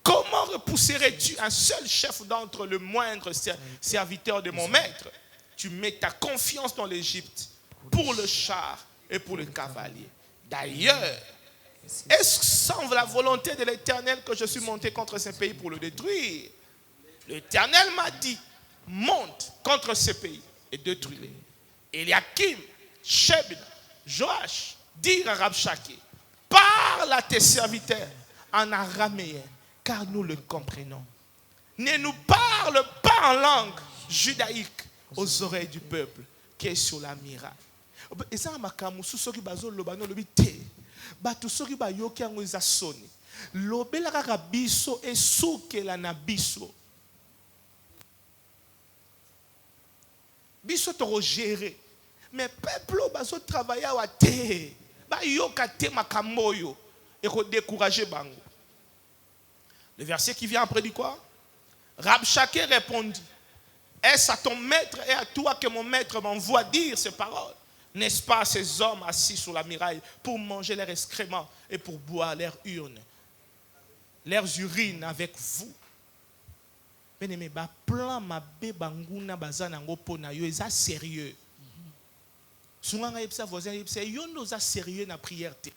Comment repousserais-tu un seul chef d'entre le moindre serviteur de mon maître? Tu mets ta confiance dans l'Égypte pour le char et pour le cavalier. D'ailleurs, est-ce sans la volonté de l'Éternel que je suis monté contre ce pays pour le détruire? L'Éternel m'a dit, monte contre ce pays et détruis-les. Eliakim, Shebna, Joach dirent à Rabshakeh, parle à tes serviteurs en araméen, car nous le comprenons. Ne nous parle pas en langue judaïque aux oreilles du peuple qui est sur la muraille. Et ça, makamu soki bazo lobano lobi te. Batu soki ba yoki ango za soni. Lobela kaka biso e sukela na biso. Biso to gérer. Mais peuple bazo travailler wa te. Ba yoka te makamoyo et ko décourager bango. Le verset qui vient après dit quoi? Rabshakeh répondit, est-ce à ton maître et à toi que mon maître m'envoie dire ces paroles? N'est-ce pas ces hommes assis sur la muraille pour manger leurs excréments et pour boire leurs urines, leurs urines avec vous? Bien-aimé, ba plan mabe banguna bazanango pona yo eza sérieux. Sunganga yepsa voisin yepsa yo noza sérieux na prière te.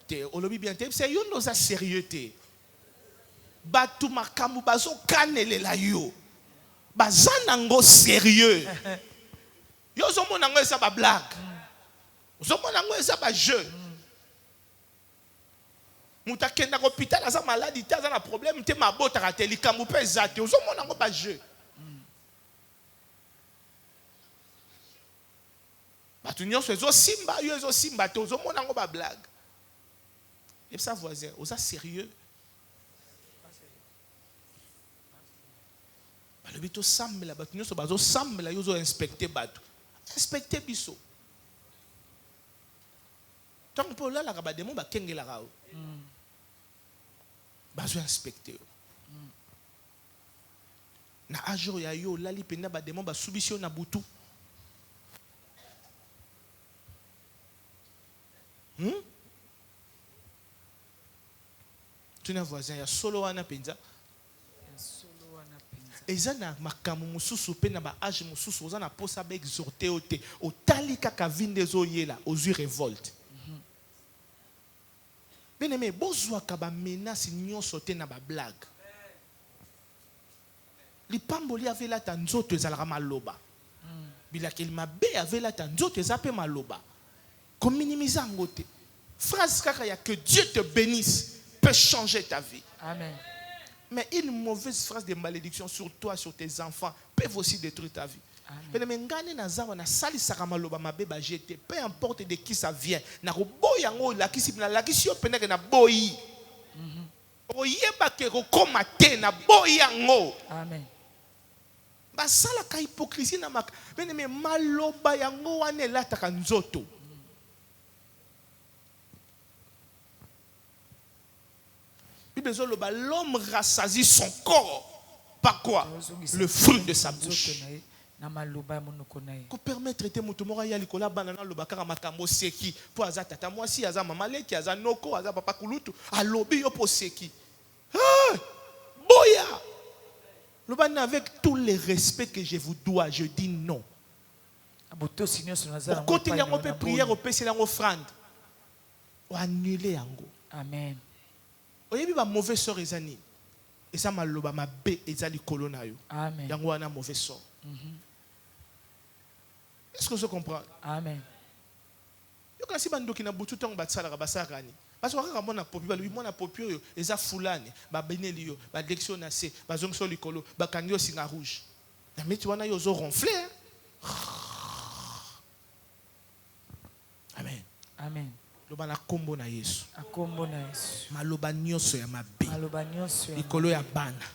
Te olobi bien te yepsa yo noza sérieux te. Batu makamu bazo kanelela yo. Bazanango sérieux. Yo zomo nango eza ba blague. Zomo nango eza ba jeu. Mutakenda ko hôpital aza maladie te aza na problème te mabota ka te likambu pe zate. Zomo nango ba jeu. Batu nyonso ezo simba yo ezo simba te zomo nango ba blague. Et ça voisin, oza sérieux. Le bito sambela batu nyonso bazo sambela yo zo inspecter batu. Inspecter biso. Tant pour là la ba demo ba kengela ka. Bazo inspecter. Na ajour ya yo lali pena ba demo ba subisio na butu. Tu n'as voisin ya solo wana penza. Ezana makamu mususu pe na ba age mususu ozana posa ba exhorter ote otali kaka vinde zo yela ozui révolte. Bien-aimé, bozwa ka ba menace nyonso te na ba blague. Lipamboli avait la tanzoto ezalaka maloba. Bilaki mabe avait la tanzoto ezape maloba. Comme minimiser ngote. Phrase kaka ya que Dieu te bénisse peut changer ta vie. Amen. Mais une mauvaise phrase de malédiction sur toi, sur tes enfants, peuvent aussi détruire ta vie. Peu importe de qui ça vient. Amen. Basala ka hypocrisie na mak. Mais maloba yango wane la takanzoto. L'homme rassasie son corps par quoi? Le fruit de sa bouche. Ko permettre te mutu moko ya likola banana lobaka makambo seki po aza tata mwasi aza mama leki aza noko aza papa kulutu alobi yo po seki. Boya. Lobana avec tout le respect que je vous dois, je dis non. Au côté yango pe prière au pesi yango offrande. O annuler yango. Amen. Oyebi ba mauvais sort ezani. Eza maloba mabe ezali kolona yo. Amen. Yango wana mauvais sort. Est-ce que vous comprenez? Amen. Yo kasi bandoki na butu tong batsala basaka ni. Parce que quand on a popi balubi mona popi yo eza fulani ba beneli yo ba direction na se ba zongso likolo ba kanyo singa rouge. Na meti wana yo zo ronfler. Amen. Amen. Loba na kombo na Yesu. Akombo na Yesu. Maloba nyonso ya mabe. Maloba nyonso likolo ya bana.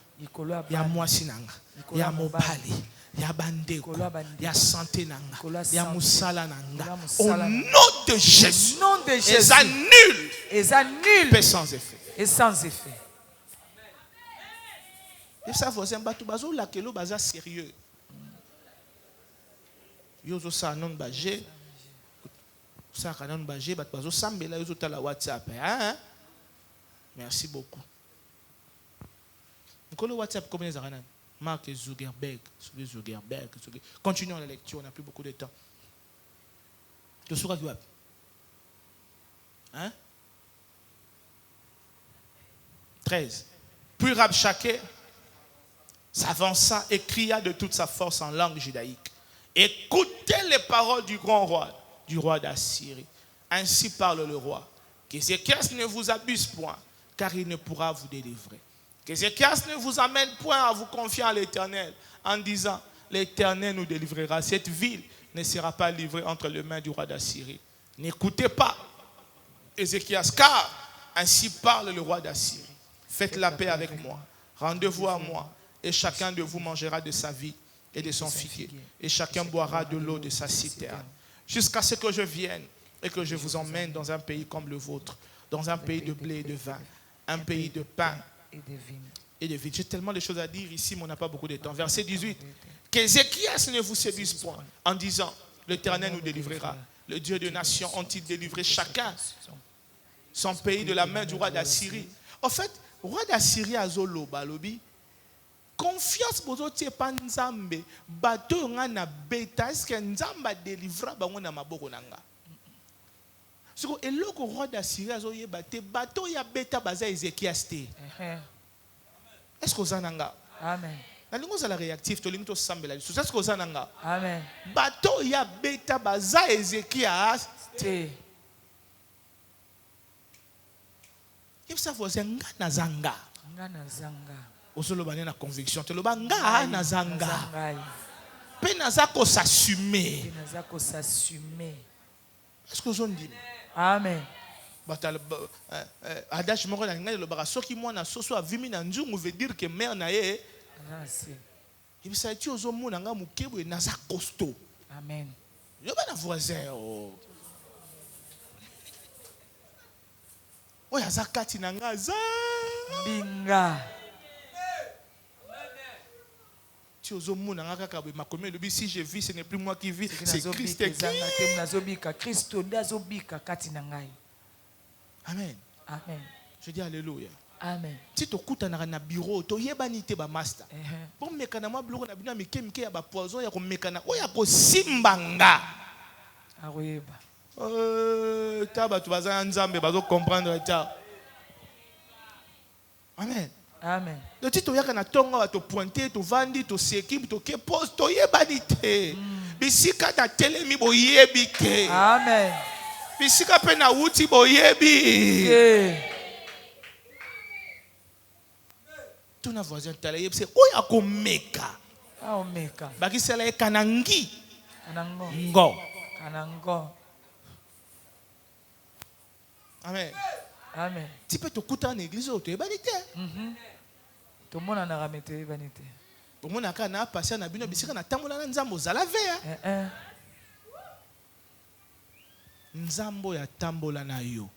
Ya mwasi nanga. Ya mobali. Ya bandeko. Ya santé nanga. Ya musala nanga. Au nom de Jésus. Au nom de Jésus. Eza nul. Eza nul. Paix sans effet. Et sans effet. Et ça vous aime bato bazo la kelo baza sérieux. Yo zo sa non baje. Ça kanon baje bat bazo sambela yo zo tala WhatsApp. Hein? Merci beaucoup. Nkolo WhatsApp combien les aranan? Mark Zuckerberg. Continuons la lecture, on n'a plus beaucoup de temps. De Soura Guab. Hein? 13. Puis Rabshakeh s'avança et cria de toute sa force en langue judaïque. Écoutez les paroles du grand roi, du roi d'Assyrie. Ainsi parle le roi. Qu'Ézéchias ne vous abuse point, car il ne pourra vous délivrer. Qu'Ézéchias ne vous amène point à vous confier à l'Éternel, en disant, l'Éternel nous délivrera. Cette ville ne sera pas livrée entre les mains du roi d'Assyrie. N'écoutez pas Ézéchias, car ainsi parle le roi d'Assyrie. Faites la paix avec moi, rendez-vous à moi, et chacun de vous mangera de sa vie et de son figuier, et chacun boira de l'eau de sa citerne, jusqu'à ce que je vienne et que je vous emmène dans un pays comme le vôtre, dans un pays de blé et de vin, un pays de pain et de vigne. J'ai tellement de choses à dire ici, mais on n'a pas beaucoup de temps. Verset 18. Qu'Ézéchias ne vous séduise point en disant, l'Éternel nous délivrera. Le Dieu de nations ont-ils délivré chacun son pays de la main du roi d'Assyrie? En fait, le roi d'Assyrie a zolo balobi. Confiance bozo tie pa nzambe bato nga na beta est-ce que nzamba délivra bango na maboko nanga. Siko eloko roi d'Assyrie azo yeba te bato ya beta baza Ézéchias te. Est-ce que ozananga? Amen. Na lingo za la réactif to lingo to sambela. Est-ce que ozananga? Amen. Bato ya beta baza Ézéchias te. Il ça vous nga na zanga. Nga na zanga. Osoloba na conviction te loba nga na zanga. Pe nazako s'assumer. Est-ce que vous en dites? Amen. Adage moko na ngai loba soki mwana soso avimi na nzungu veut dire que mère na ye. Il s'agit ti ozomona nga mukebo na za costaud. Amen. Yo ba na voisin oh. Oya zakati na nga za binga. Si je vis, ce n'est plus moi qui vis, c'est Christ qui Amen. Amen. Je dis alléluia. Amen. Si tu écoutes na bureau, tu yebanité ba master. Bon mekana moi bureau na bina mike ya ba poison ya ko mekana o ya ko simbanga. Aroyeba. Taba tu baza nzambe bazo comprendre ta. Amen. Amen. Le titre yaka na tonga wa to pointer to vandi to s'équipe to ke poste to yebanité. Bisika ta telemi bo yebike. Amen. Bisika pe na wuti bo yebi. Tu na voisin tala yeb se oya ko meka. Ah omeka. Baki sala e kanangi. Kanango. Ngo. Kanango. Amen. Amen. Tu peux te couper en église ou tu es banité. Tout le monde en a ramité vanité. Pour mon aka na passer na bino bisika na tambola na nzambo zala vea. Nzambo ya tambola na yo.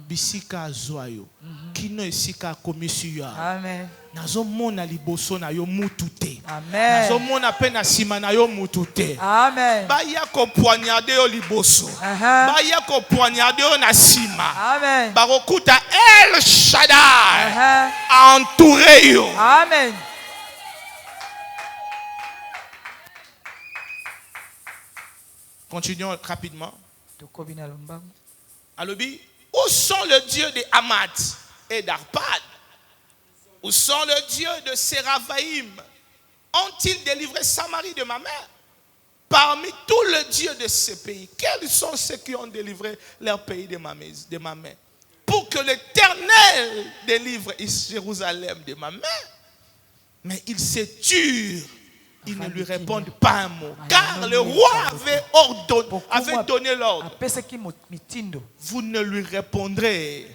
bisika azwa yo kino esika komisi yo Amen. nazomona liboso na yo mutu te Amen. nazomona pe na sima na yo mutu te Amen. baya kopoignarde yo liboso baya kopoignarde yo na sima Amen. bakokuta El Shaddai entouré yo. Amen. Continuons rapidement. Tokobina lombango. Alobi, où sont le Dieu de Hamad et d'Arpad? Où sont le Dieu de Séraphaïm? Ont-ils délivré Samarie de ma main? Parmi tous les dieux de ces pays, quels sont ceux qui ont délivré leur pays de ma main? Pour que l'Éternel délivre Jérusalem de ma main. Mais ils se turent. Ils ne lui répondent pas un mot. Car le roi avait donné l'ordre. Vous ne lui répondrez.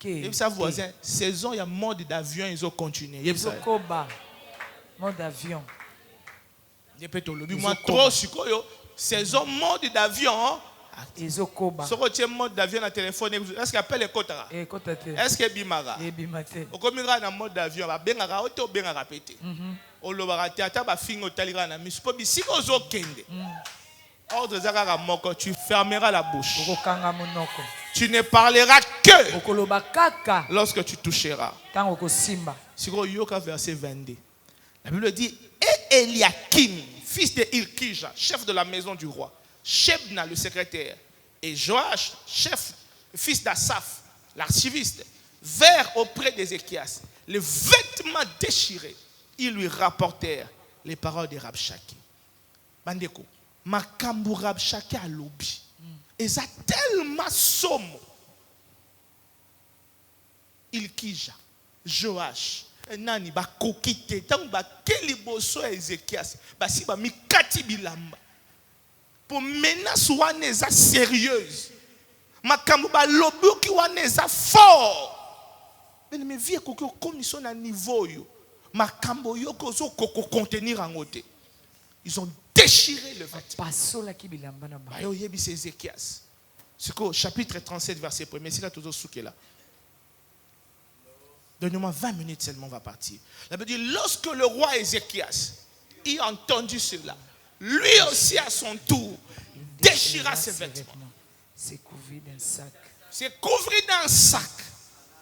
Et sa voisin, saison, il y a mode d'avion, ils ont continué. Mode d'avion. Moi, trop, saison, mode d'avion. Ils ont si tu as mode d'avion dans le téléphone, est-ce qu'il appelle les Kotara? Est-ce qu'il bimara? Au commun dans mode d'avion, bengara auto bengara pété. Au lobara théâtre ba fingo talira na miss pobi si ozo kende. Ordre zakara moko, tu fermeras la bouche. Tu ne parleras que lorsque tu toucheras. Si vous yoka verset 22. La Bible dit et Eliakim, fils de Ilkija, chef de la maison du roi, Shebna le secrétaire et Joach, fils d'Asaph, l'archiviste, vinrent auprès d'Ézéchias, les vêtements déchirés. Ils lui rapportèrent les paroles de Rabshaki. Bandeko, makambu Rabshaki a lobi. Et ça tellement somme. Ilkija, Joach, nani ba kokite, tant ba keliboso Ézéchias, ba si ba mikati bilamba. Pour menace wane eza sérieuse. Makambu ba lobi ki wane eza fort. Mais vie ko commission na niveau yo. Makambo yo ko zo ko contenir en côté. Ils ont déchiré le vêtement. Bayo yebi c'est Ézéchias. C'est au chapitre 37 verset 1. C'est là toujours souké là. Donne-moi 20 minutes seulement, on va partir. La Bible dit, lorsque le roi Ézéchias eut entendu cela, lui aussi à son tour déchira ses vêtements. C'est couvert d'un sac. C'est couvert d'un sac.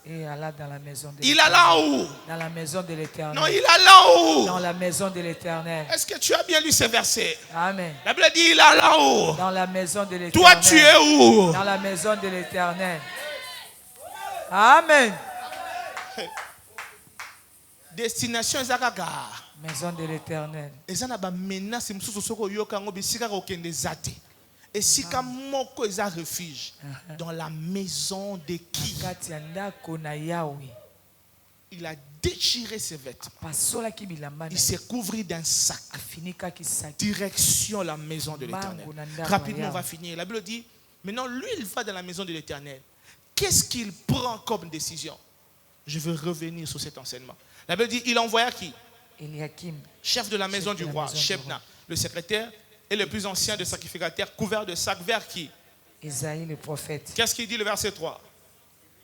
Et alla dans la maison de l'Éternel. Il alla où? Dans la maison de l'Éternel. Non, il alla où? Dans la maison de l'Éternel. Est-ce que tu as bien lu ce verset? Amen. La Bible dit, il alla où? Dans la maison de l'Éternel. Toi, tu es où? Dans la maison de l'Éternel. Amen. Destination Zagaga. Maison de l'Éternel. Et ça n'a pas menace mususu soko yoka ngobi sika ko kende zate. Et sika moko eza refuge dans la maison de qui? Il a déchiré ses vêtements. Il s'est couvert d'un sac. Direction la maison de l'Éternel. Rapidement on va finir. La Bible dit, maintenant lui il va dans la maison de l'Éternel. Qu'est-ce qu'il prend comme décision? Je veux revenir sur cet enseignement. La Bible dit, il envoya qui? Eliakim, chef de la maison du roi, Shebna, le secrétaire et le plus ancien des sacrificateurs, couvert de sacs, vers qui? Isaïe le prophète. Qu'est-ce qu'il dit le verset 3?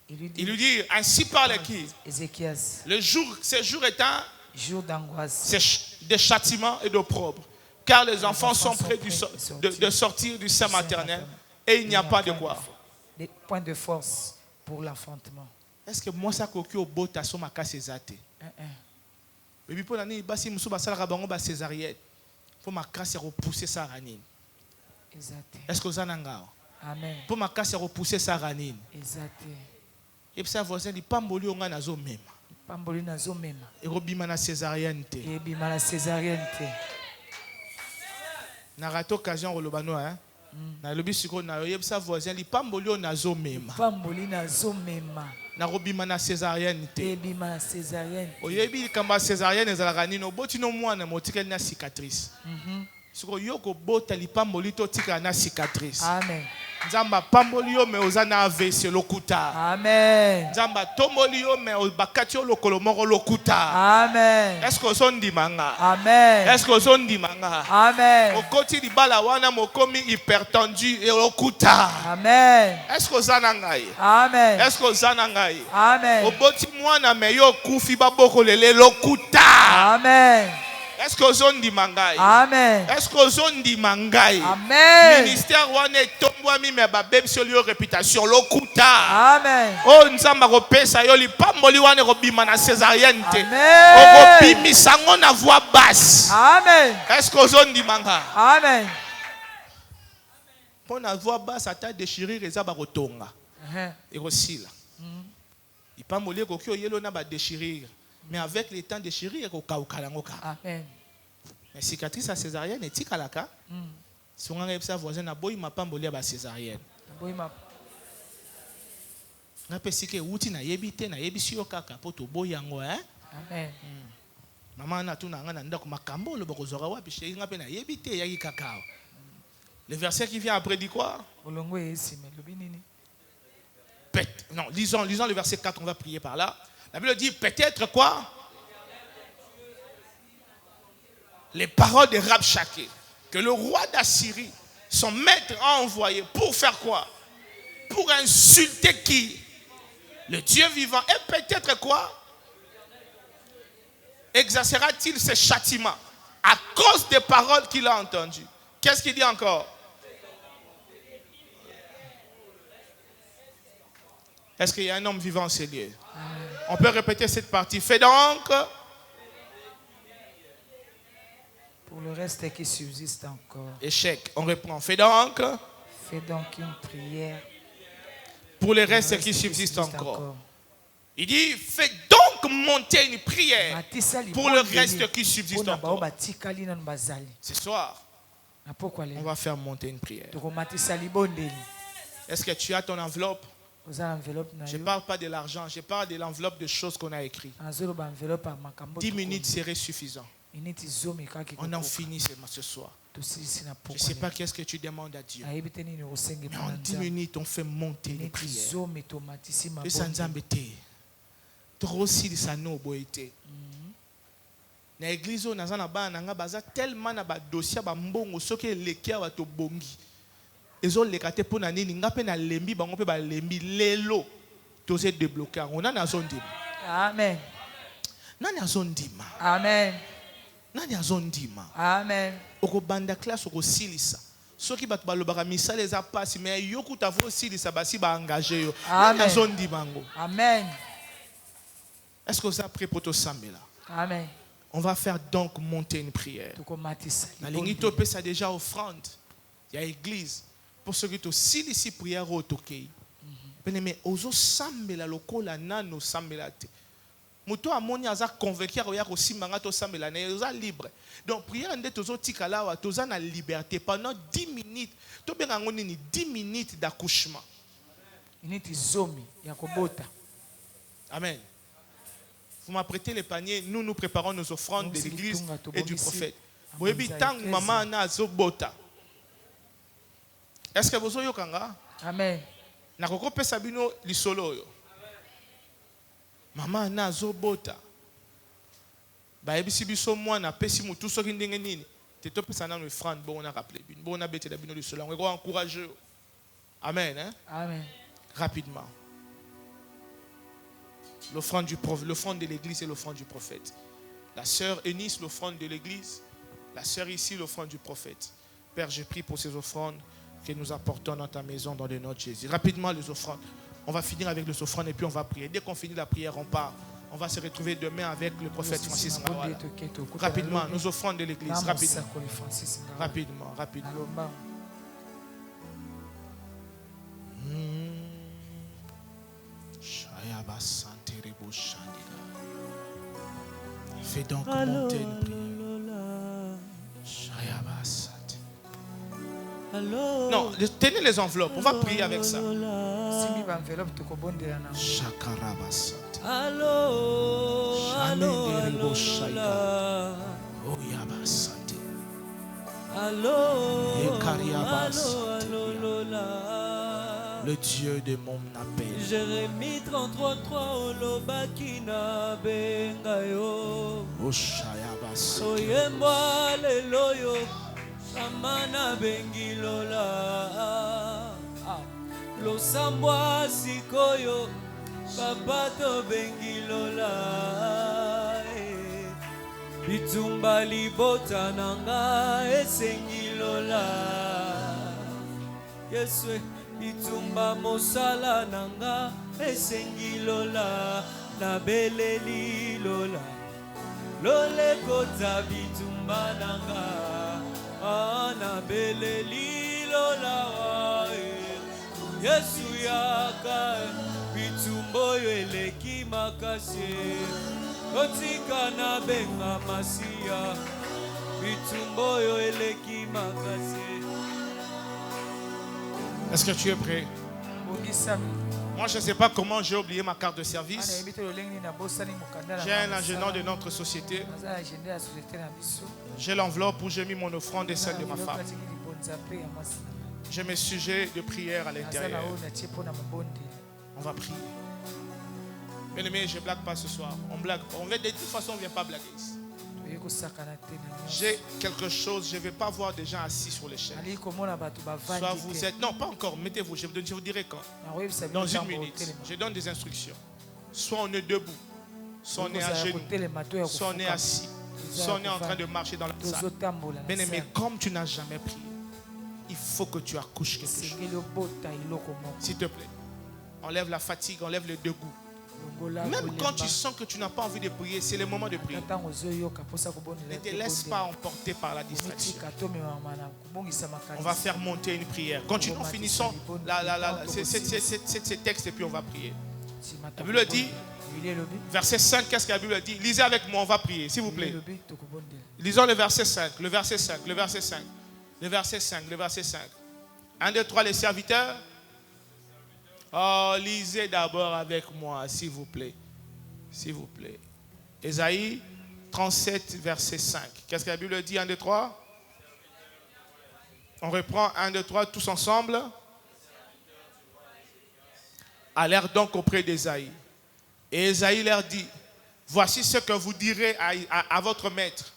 Il lui dit, ainsi parle qui? Ézéchias. Le jour, ces jours étant jour d'angoisse, de châtiment et d'opprobre, car les enfants sont prêts de sortir du sein maternel et il n'y a pas de quoi? Des points de force pour l'enfantement. Est-ce que moi ça coquille au beau tasso ma casse césate? Et puis pour l'année, si nous sommes à césarienne, pour ma casse repousser sa ranine. Est-ce que vous en avez? Amen. Pour ma casse repousser sa ranine. Exact. Et puis ça voisin dit pas mboli on a nazo même. Pas mboli nazo même. Et robima na césarienne te. Et bima na césarienne te. Na rato occasion rolobano hein. Na lobi siko na yeb sa voisin dit pas mboli on a zo même. Pas mboli nazo même. Na robima na césarienne te. Et bima na césarienne. Oyebi kamba césarienne ezalaka nino botino mwana motikeli na cicatrice. Siko yoko bota lipamboli to tika na cicatrice. Amen. Nzamba pambolio me ozana AVC lokuta. Amen. Nzamba tombolio me bakatio lokolo moko lokuta. Amen. Est-ce que ozondi manga? Amen. Est-ce que ozondi manga? Amen. Okoti libala wana mokomi hypertendu et lokuta. Amen. Est-ce que ozana ngai? Amen. Est-ce que ozana ngai? Amen. Oboti mwana me yo kufi baboko lele lokuta. Amen. Est-ce que ozondi mangai? Amen. Est-ce que ozondi mangai? Amen. Ministère wana etombwami me babem sur yo réputation lokuta. Amen. Oh nzamba ko pesa yo lipamboli wana ko bima na césarienne te. Amen. Oko bimisa ngo na voix basse. Amen. Est-ce que ozondi manga? Amen. Pour na voix basse ata déchirer eza ba kotonga. Et aussi là. Ipamboli ko kyo yelo na ba déchirer. Mais avec le temps déchiré, Amen. mais cicatrice à césarienne et tikalaka. Si on a un voisin à boy m'a pas embolé à césarienne. On a pensé que outi na yebite na yebisi yo kaka poto boyango hein. Amen. Maman na tuna ngana ndako makambo le bokozora wa biche nga pe na yebite yaki kakao. Le verset qui vient après dit quoi? Non, lisons le verset 4, on va prier par là. La Bible dit peut-être quoi? Les paroles de Rabshakeh que le roi d'Assyrie, son maître, a envoyé pour faire quoi? Pour insulter qui? Le Dieu vivant. Et peut-être quoi? Exercera-t-il ses châtiments à cause des paroles qu'il a entendues? Qu'est-ce qu'il dit encore? Est-ce qu'il y a un homme vivant en ces lieux? On peut répéter cette partie. Fais donc. Pour le reste qui subsiste encore. Échec. On reprend. Fais donc. Fais donc une prière. Pour le reste qui subsiste encore. Il dit, fais donc monter une prière. Pour le reste qui subsiste encore. Ce soir, on va faire monter une prière. Est-ce que tu as ton enveloppe? Je ne parle pas de l'argent, je parle de l'enveloppe de choses qu'on a écrites. 10 minutes serait suffisant. On en finit ce soir. Je ne sais pas qu'est-ce que tu demandes à Dieu. Mais en 10 minutes, on fait monter une prière. Na église on a bana baza tellement na ba dossier ba mbongo soki lekia wa to bongi. Ezo lekate pona nini ngape na lembi bango pe ba lembi lelo to se débloquer on a na zondima. Amen. Nani azondima. Amen. Nani azondima. Amen. Oko banda classe oko silisa. Soki bat balobaka misala eza passe mais yoku tavo silisa basi ba engager yo. Nani azondima ngo. Amen. Est-ce que vous êtes prêts pour tout ça là? Amen. On va faire donc monter une prière. La ligne topé ça déjà offrande. Il y a église. Pour ceux qui sont ici prière au toké. Mais ozo sambela lokola nano sambela te. Muto amoni aza convaincu ya ko simbanga to sambela na oza libre. Donc prière ndé tozo tikala wa toza na liberté pendant 10 minutes. To benga ngoni ni 10 minutes d'accouchement. Minute zomi ya kobota. Amen. Vous m'apprêtez les paniers, nous préparons nos offrandes de l'église et du prophète. Est-ce que vous avez kanga? Amen. Nakoko pesa bino lisolo yo. Mama na zobota. Ba ebisi biso mwana pesi mutu soki ndenge nini. Te to pesa na offrande bon na rappeler bino. Bon na bete da bino lisolo. On va encourager. Amen hein? Amen. Rapidement. L'offrande du prophète, l'offrande de l'église et l'offrande du prophète. La sœur Eunice, l'offrande de l'église. La sœur ici, l'offrande du prophète. Père, je prie pour ces offrandes que nous apportons dans ta maison, dans le nom de Jésus. Rapidement, les offrandes. On va finir avec les offrandes et puis on va prier. Dès qu'on finit la prière, on part. On va se retrouver demain avec le prophète Francis Mawala. Rapidement, nos offrandes de l'église. Rapidement. Rapidement, rapidement. Fais donc monter une prière. Non, tenez les enveloppes. On va prier avec ça. Allô. le Dieu de mon appel. Jérémie 33:3 olobaki na benga yo. Oshayabas. Oyemba lelo yo samana bengi lola. Losambwa sikoyo papa to bengi lola. Bitumba libota nanga esengi lola. Yesu bitumba mosala nanga esengi lola. Na beleli lola. Lole kota bitumba nanga. Na beleli lola. Yesu yaka bitumbo yo eleki makase. Otika na benga masia bitumbo yo eleki makase. Est-ce que tu es prêt? Moi, je ne sais pas comment j'ai oublié ma carte de service. J'ai un agenda de notre société. J'ai l'enveloppe où j'ai mis mon offrande et celle de ma femme. J'ai mes sujets de prière à l'intérieur. On va prier. Bien aimé, je ne blague pas ce soir. On blague. De toute façon, on ne vient pas blaguer ici. J'ai quelque chose, je ne vais pas voir des gens assis sur les chaises. Soit vous êtes... Non, pas encore, mettez-vous, je vous dirai quand. Dans 1 minute, je donne des instructions. Soit on est debout, soit on est à genoux, soit on est assis, soit on est en train de marcher dans la salle. Bien aimé, comme tu n'as jamais prié, il faut que tu accouches quelque chose. S'il te plaît, enlève la fatigue, enlève le dégoût. Même quand tu sens que tu n'as pas envie de prier, c'est le moment de prier. Ne te laisse pas emporter par la distraction. On va faire monter une prière. Continuons, finissons ces textes et puis on va prier. La Bible dit, verset 5, qu'est-ce que la Bible dit? Lisez avec moi, on va prier, s'il vous plaît. Lisons le verset 5, le verset 5, le verset 5, le verset 5, le verset 5. 1, 2, 3, les serviteurs. Oh, lisez d'abord avec moi, s'il vous plaît. S'il vous plaît. Ésaïe 37, verset 5. Qu'est-ce que la Bible dit? 1, 2, 3. On reprend 1, 2, 3, tous ensemble. Allèrent donc auprès d'Ésaïe. Et Ésaïe leur dit, voici ce que vous direz à votre maître.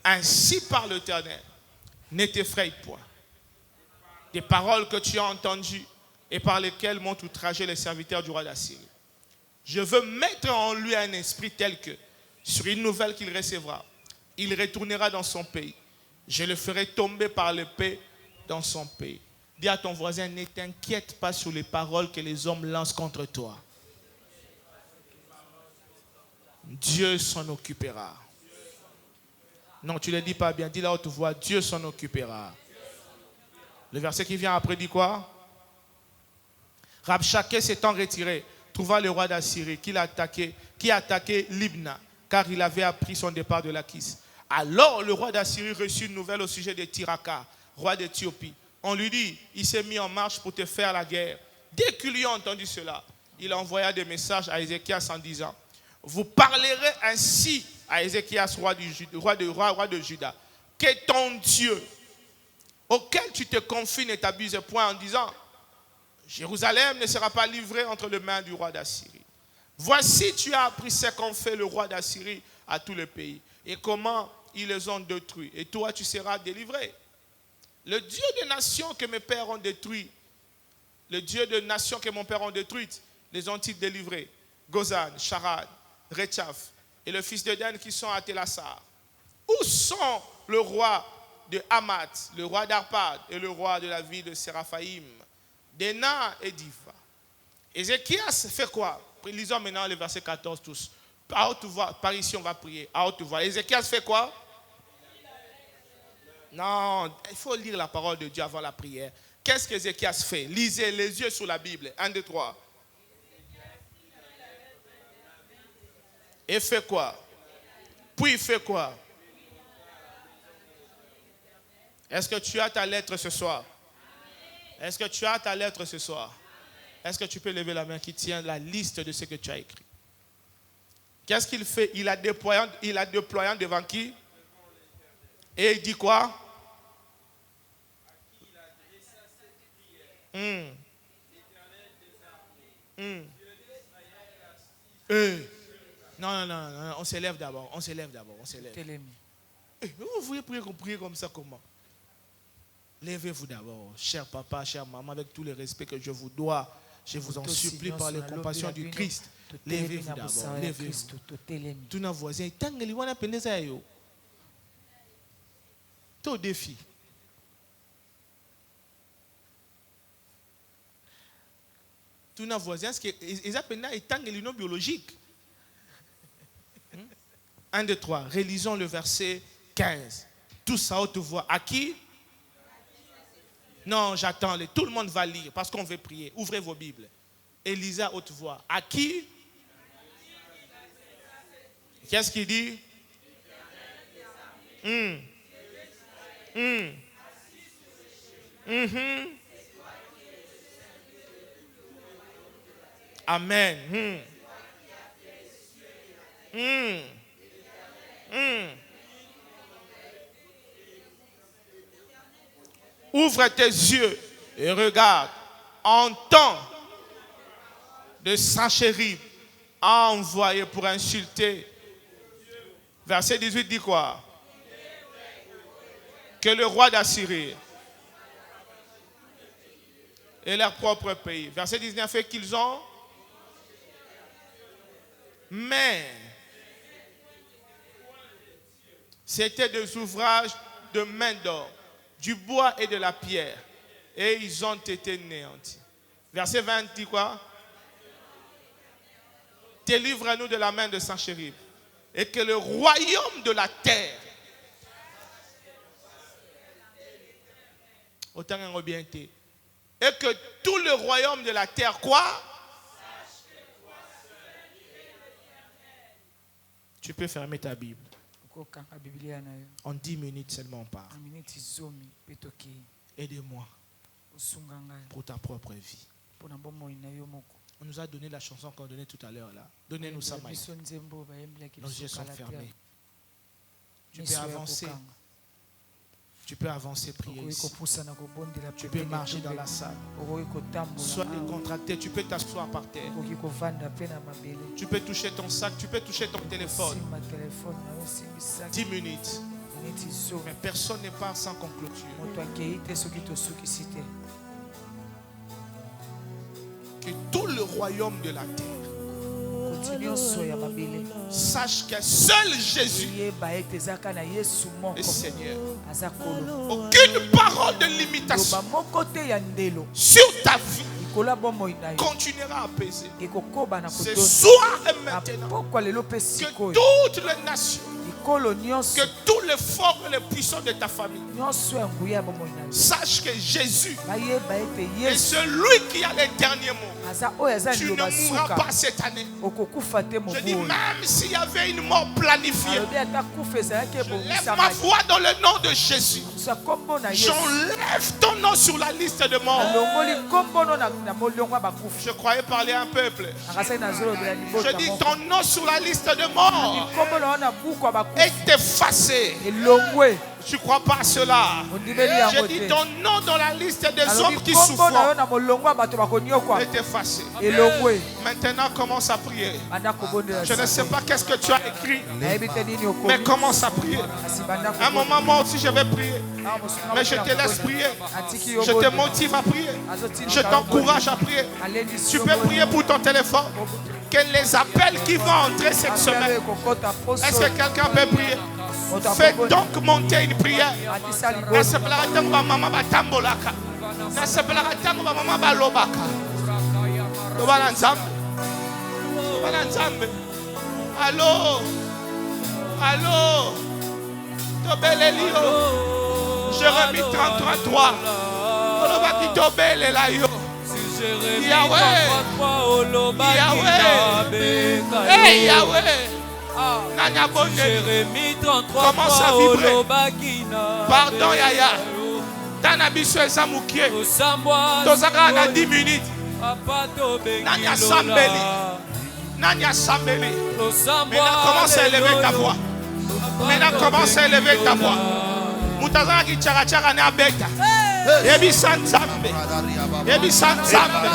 Ainsi parle l'Éternel. Ne t'effraie point. Des paroles que tu as entendues et par lesquels m'ont outragé les serviteurs du roi d'Assyrie. Je veux mettre en lui un esprit tel que, sur une nouvelle qu'il recevra, il retournera dans son pays. Je le ferai tomber par l'épée dans son pays. Dis à ton voisin, ne t'inquiète pas sur les paroles que les hommes lancent contre toi. Dieu s'en occupera. Non, tu ne le dis pas bien, dis là où tu vois, Dieu s'en occupera. Le verset qui vient après dit quoi? Rabshakeh s'étant retiré, trouva le roi d'Assyrie qui a attaqué Libna, car il avait appris son départ de Lachish. Alors le roi d'Assyrie reçut une nouvelle au sujet de Tiraka, roi d'Éthiopie. On lui dit, il s'est mis en marche pour te faire la guerre. Dès qu'il eut entendu cela, il envoya des messages à Ézéchias en disant, vous parlerez ainsi à Ézéchias, roi de Juda, que ton Dieu, auquel tu te confies, ne t'abuse point en disant, Jérusalem ne sera pas livrée entre les mains du roi d'Assyrie. Voici, tu as appris ce qu'ont fait le roi d'Assyrie à tous les pays et comment ils les ont détruits. Et toi, tu seras délivré. Le Dieu des nations que mes pères ont détruit, le Dieu des nations que mon père ont détruites, les ont-ils délivrés? Gozan, Charan, Rechaf et le fils de Dan qui sont à Télassar. Où sont le roi de Hamath, le roi d'Arpad et le roi de la ville de Séraphaïm, d'Ena et d'Iva? Ézéchias fait quoi? Lisons maintenant le verset 14 tous. À haute voix, par ici on va prier. À haute voix. Ézéchias fait quoi? Non, il faut lire la parole de Dieu avant la prière. Qu'est-ce qu'Ézéchias fait? Lisez les yeux sur la Bible. 1, 2, 3. Et fait quoi? Puis il fait quoi? Est-ce que tu as ta lettre ce soir? Est-ce que tu as ta lettre ce soir? Est-ce que tu peux lever la main qui tient la liste de ce que tu as écrit? Qu'est-ce qu'il fait? Il a déployé devant qui? Et il dit quoi? Non, on s'élève d'abord. On s'élève. Vous voulez prier comme ça comment? Levez-vous d'abord, cher papa, chère maman, avec tout le respect que je vous dois. Je vous en supplie par les compassions du Christ. Levez-vous d'abord. Levez-vous. Tous nos voisins, tant que les gens appellent ça, tout défi. Tous nos voisins, ils appellent ça tant que les non biologiques. 1, 2, 3. Relisons le verset 15. Tous à haute voix. À qui? Non, j'attends. Tout le monde va lire parce qu'on veut prier. Ouvrez vos Bibles. Élisée à haute voix. À qui? Qu'est-ce qu'il dit? Amen. Ouvre tes yeux et regarde. Entends de Sanchérib envoyé pour insulter. Verset 18 dit quoi? Que le roi d'Assyrie et leur propre pays. Verset 19 fait qu'ils ont. Mais c'était des ouvrages de main d'or, du bois et de la pierre. Et ils ont été néantis. Verset 20 dit quoi? Délivre-nous de la main de Sanchérib. Et que le royaume de la terre. Autant en rebienté. Et que tout le royaume de la terre, quoi? Tu peux fermer ta Bible. En 10 minutes seulement on part. Aide-moi pour ta propre vie. On nous a donné la chanson qu'on donnait tout à l'heure là. Donnez-nous ça, Mike. Nos yeux sont fermés. Tu peux avancer. Tu peux avancer, prier ici. Tu peux marcher dans la salle. Sois décontracté. Tu peux t'asseoir par terre. Tu peux toucher ton sac. Tu peux toucher ton téléphone. 10 minutes. Mais personne ne part sans qu'on clôture. Que tout le royaume de la terre sache que seul Jésus est Seigneur. Aucune parole de limitation sur ta vie continuera à peser. Ce soir et maintenant, que toutes les nations, que tous les forts et les puissants de ta famille sache que Jésus est celui qui a les derniers mots. Tu ne mourras pas cette année. Je dis, même s'il y avait une mort planifiée, je lève ma voix dans le nom de Jésus. J'enlève ton nom sur la liste de morts. Je croyais parler à un peuple. Je dis, ton nom sur la liste de morts est effacé. Tu ne crois pas à cela? Je dis ton nom dans la liste des hommes qui souffrent est effacé. Maintenant commence à prier. Je ne sais pas qu'est-ce que tu as écrit, mais commence à prier. À un moment, moi aussi je vais prier. Mais je te laisse prier. Je te motive à prier. Je t'encourage à prier. Tu peux prier pour ton téléphone. Que les appels qui vont entrer cette semaine. Est-ce que quelqu'un peut prier? Fais donc monter une prière. Allô? Allô? Jérémie 33. Hey Yahweh. Jérémie 33. Commence à vibrer. Pardon Yaya. Tanabiso ezamukie. Tozaka na 10 minutes. Nanya Sambeli. Nanya Sambeli. Maintenant commence à élever ta voix. Maintenant commence à élever ta voix. Mutazana ki chara chara na beta. Ebi sanzambe. Ebi sanzambe.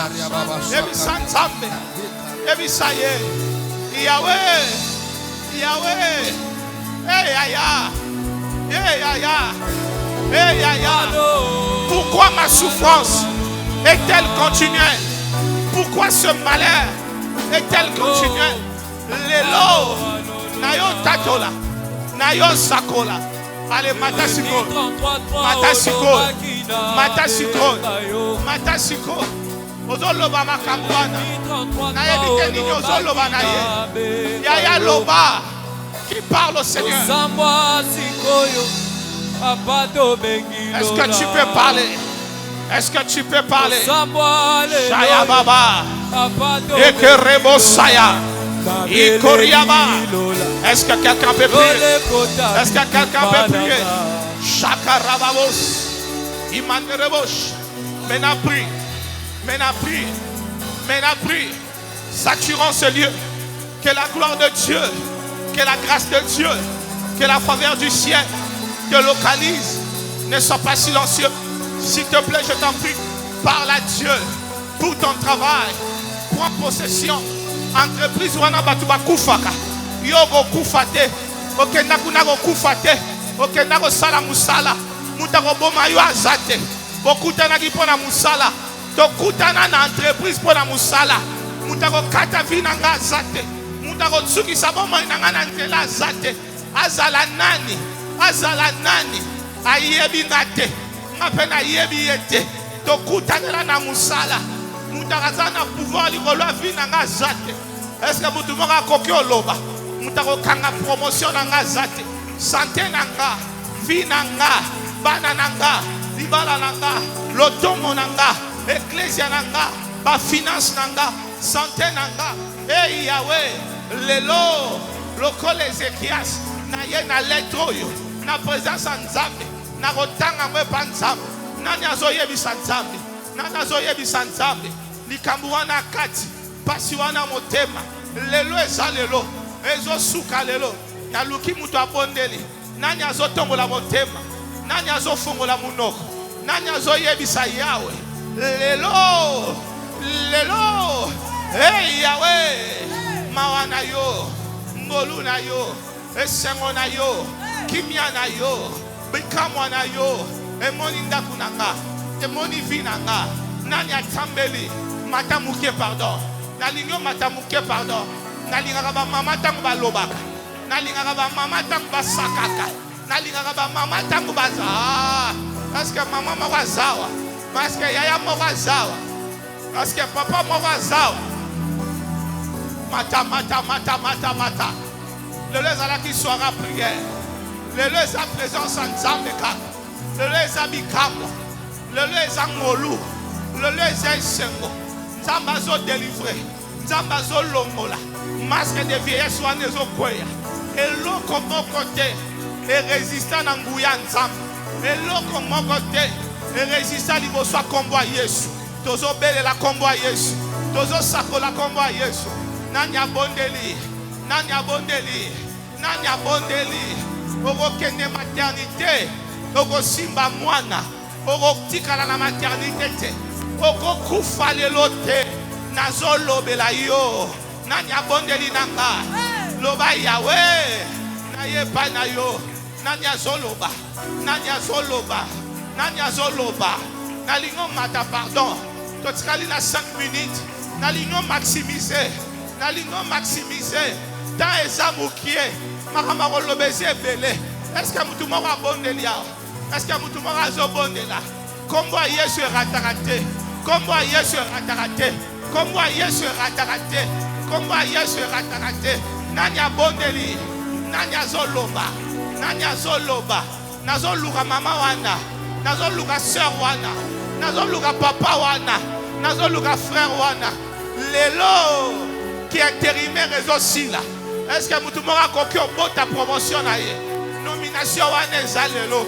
Ebi sanzambe. Ebi saye. Yahweh. Yahweh. Hey, Yahya. Hey, Yahya. Hey, Yahya. Pourquoi ma souffrance est-elle continuelle? Pourquoi ce malheur est-elle continuelle? Lelo. Nayo tatola. Nayo sakola. Allez, matasiko. Matasiko. Matasiko. Matasiko. Ozoloba makambwana. Naye biteni ozoloba naye. Yahya loba. Qui parle au Seigneur. Est-ce que tu peux parler? Est-ce que tu peux parler? Shaya Baba. Ekerebo Saya. Ikoriaba. Est-ce que quelqu'un peut prier? Est-ce que quelqu'un peut prier? Shakarababos. Imanerebosh. Maintenant prie. Maintenant prie. Maintenant prie. Saturons ce lieu. Que la gloire de Dieu, que la grâce de Dieu, que la faveur du ciel te localise. Ne sois pas silencieux. S'il te plaît, je t'en prie, parle à Dieu pour ton travail. Prends possession. Entreprise wana batu bakufaka. Yogo kufate. Okenda kunago kufate. Okenda ko sala musala. Mutako boma yo azate. Bokutana ki pona musala. Tokutana na entreprise pona musala. Mutako kata vina nga azate. Mutako tsuki saboma nanga na nzela azate. Azala nani? Azala nani? Ayebi ngate. Ngapena yebi yete. Tokutana na musala. Mutakazana pouvoir likolo vina nga azate. Est-ce que mutu moka koki oloba? Mutako kanga promotion na nga azate. Santé nanga, vie nanga, bana nanga, libala nanga, lotongo nanga, ecclesia nanga, ba finance nanga, santé nanga. Hey Yahweh, lelo, lokole Ezekias, na ye na lettre yo, na présence nzambe, na rotanga mwe panzambe, nani azoyebisa nzambe, nani azoyebisa nzambe, likambu wana kati, pasi wana motema, lelo eza lelo, ezo suka lelo. Yaluki mutu abondeli. Nani azotongola motema? Nani azofungola munoko? Nani azoyebisa Yahweh? Lelo. Lelo. Hey Yahweh. Mawana yo. Ngolu na yo. Esengo na yo. Kimia na yo. Bikamwa na yo. Emoni ndaku nanga. Emoni vinanga. Nani atambeli. Matamuke pardon. Nalingo matamuke pardon. Nalinga ba mama tangu balobaka. Nalingaka ba mama tangu basakaka. Nalingaka ba mama tangu baza. Parce que maman moko zawa. Parce que yaya moko zawa. Parce que papa moko zawa. Mata. Le leza qui sera prière. Le leza présence en Nzambe ka. Le leza bikamwa. Le leza ngolu. Le leza isengo. Nzamba zo délivrer. Nzamba zo longola. Masque de vieillesse wana zo kweya. Eloko moko te résistant na nguya nzambe. Eloko moko te résistant liboso kombo ya Yesu. Tozo belela kombo ya Yesu. Tozo sakola kombo ya Yesu. Nani abondeli? Nani abondeli? Nani abondeli? Oko kende maternité. Oko simba mwana. Oko tikala na maternité te. Oko kufa lelo te. Nazo lobela yo. Nani abondeli nanga? Loba Yahweh, naye pa na yo, nani azoloba, nani azoloba, nani azoloba, nalingo mata pardon, totikali na 5 minutes, nalingo maximiser, dans eza mukie, makama kolobezi ebele, est-ce que mutu moko abondeli ya, est-ce que mutu moko azobondela, kombo ya Yesu erataka te, kombo ya Yesu erataka te, kombo ya Yesu erataka te, kombo ya Yesu erataka te. Nani abondeli, nani azoloba, nani azoloba, nazoluka mama wana, nazoluka sœur wana, nazoluka papa wana, nazoluka frère wana, lelo qui intérimaire réseau sila. Est-ce que mutu moko koki obota promotion na ye? Nomination wana eza lelo.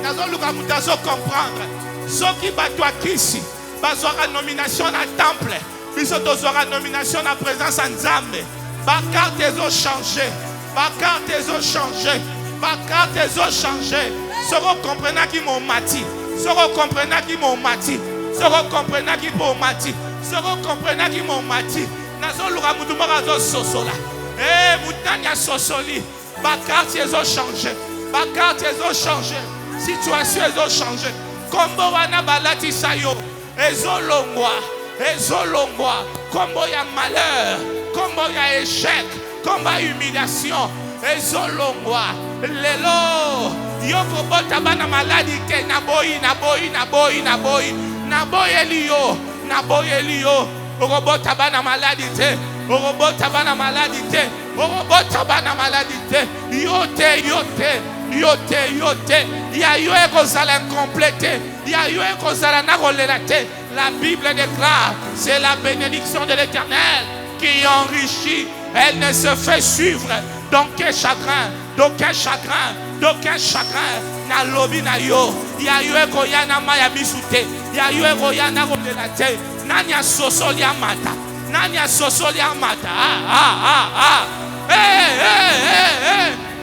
Nazoluka mutu azo comprendre. Soki bato akisi, bazwaka nomination na temple, biso tozwaka nomination na présence en Nzambe. Ma carte est changée. Ma carte est changée. Ma carte est changée. Ce que comprenez qui m'ont mati. Ce que comprenez qui m'ont mati. Ce que comprenez qui m'ont mati. Ce que comprenez qui m'ont mati. Nazo luka mutu moko azo sosola. Moutania Sosoli. Ma carte, ils ont changé. Ma carte, ils ont changé. Situation, ils ont changé. Combo wana balati sayo. Ezolongwa. Ezolongwa. Combo ya malheur. Combo ya échec. Combo ya humiliation. Ezolongwa. Lelo. Yoko bota bana maladi ke naboyi. Naboyi elio. Naboyi elio. Orobota bana maladi te. Orobota bana maladi te. Orobota bana maladi te. Yote. Ya yo ekozala incomplété. Ya yo ekozala na kolela te. La Bible déclare, c'est la bénédiction de l'Éternel qui enrichit. Elle ne se fait suivre d'aucun chagrin. Na lobi na yo. Ya yo ekoya na maya misute. Ya yo ekoya na kolela te. Nanya sosoli amata.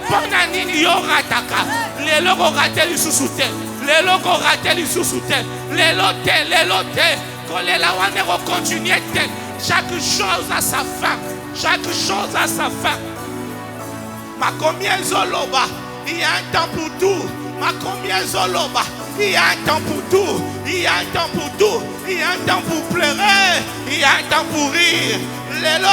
Pona nini yo rataka. Lelo ko rate lisusu te. Lelo te. Kolela wane ko continuer te. Chaque chose a sa fin. Ma combien zoloba. Il y a un temps pour tout. Ma combien zoloba. Il y a un temps pour tout. Il y a un temps pour pleurer. Il y a un temps pour rire. Lelo.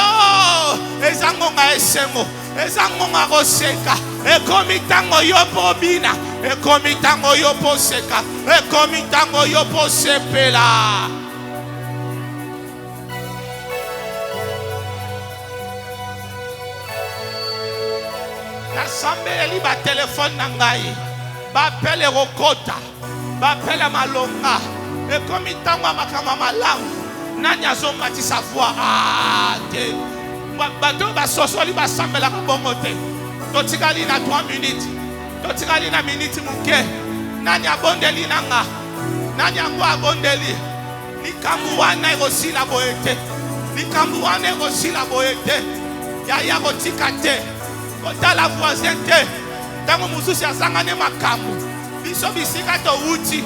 Ezangonga esemo. Ezangonga roseka. Ekomitango yo pobina. Ekomitango yo poseka. Ekomitango yo posepela. Nasambeli ba téléphone nangai. Ba appelle Rokota. Ba appelle Malonga. Ekomitango makama malamu. Nanya zonga ti sa voix. Te. Bato ba sosoli ba sambela bongo te. Totikali na 3 minutes. Totikali na minute muke. Nanya bondeli nanga. Nanya ngo abondeli. Likambu wana ekosila boyete. Ya kotika te. Kota la voisin te. Tango mususi asangane makambu. Biso bisika to uti.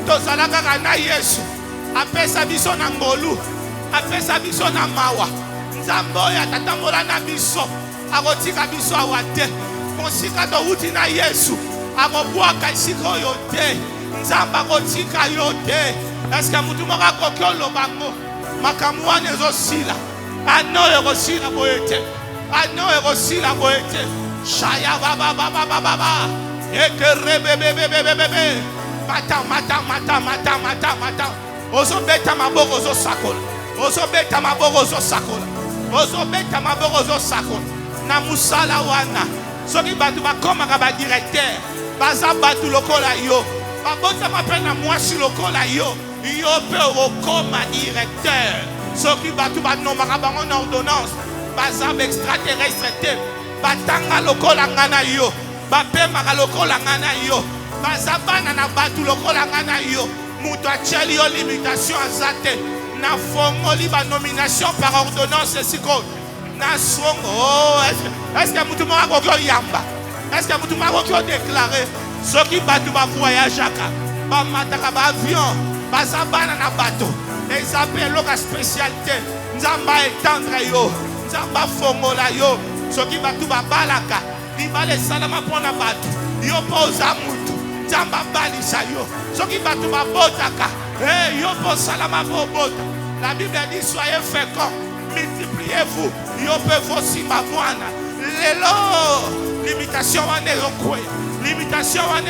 Tozalaka kana Yesu. Apesa biso na ngolu. Apesa biso na mawa. Nzambo ya tatambola na biso. Akotika biso awate. Konsika to uti na Yesu. Akobwaka isika yo te. Nzamba kotika yo te. Eske mutu moka kokyo bango. Makamu wane ezosila. Ano ekosila boyete. Shaya baba. Ekerebebebebebebe. Mata. Ozo beta maboko ozo sakola. Na musala wana. Soki batu bakoma ba directeur. Baza batu lokola yo. Babota mapena mwasi lokola yo. Yo pe okoma directeur. Soki batu banomaka bango na ordonnance. Bazab extraterrestre te. Batanga lokola ngana yo. Bapemaka lokola ngana yo. Bazabana na batu lokola ngana yo. Mutu acheli yo limitation azate. Na fongoli ba nomination par ordonnance siko. Na songo. Est-ce que mutu mwa kokyo yamba? Est-ce que mutu mwa kokyo déclarer? Soki batu ba voyage aka. Ba mataka ba avion. Bazabana na bato. Les appels loka spécialité. Nzamba étendre yo. Nzamba fongola yo. Soki batu babalaka. Libale salama pona batu. Yo poza mutu. Nzamba balisa yo. Soki batu babotaka. Yo po salama bobota. La Bible dit soyez féconds. Multipliez-vous. Yo pe vosi mavwana. Lelo. Limitation wane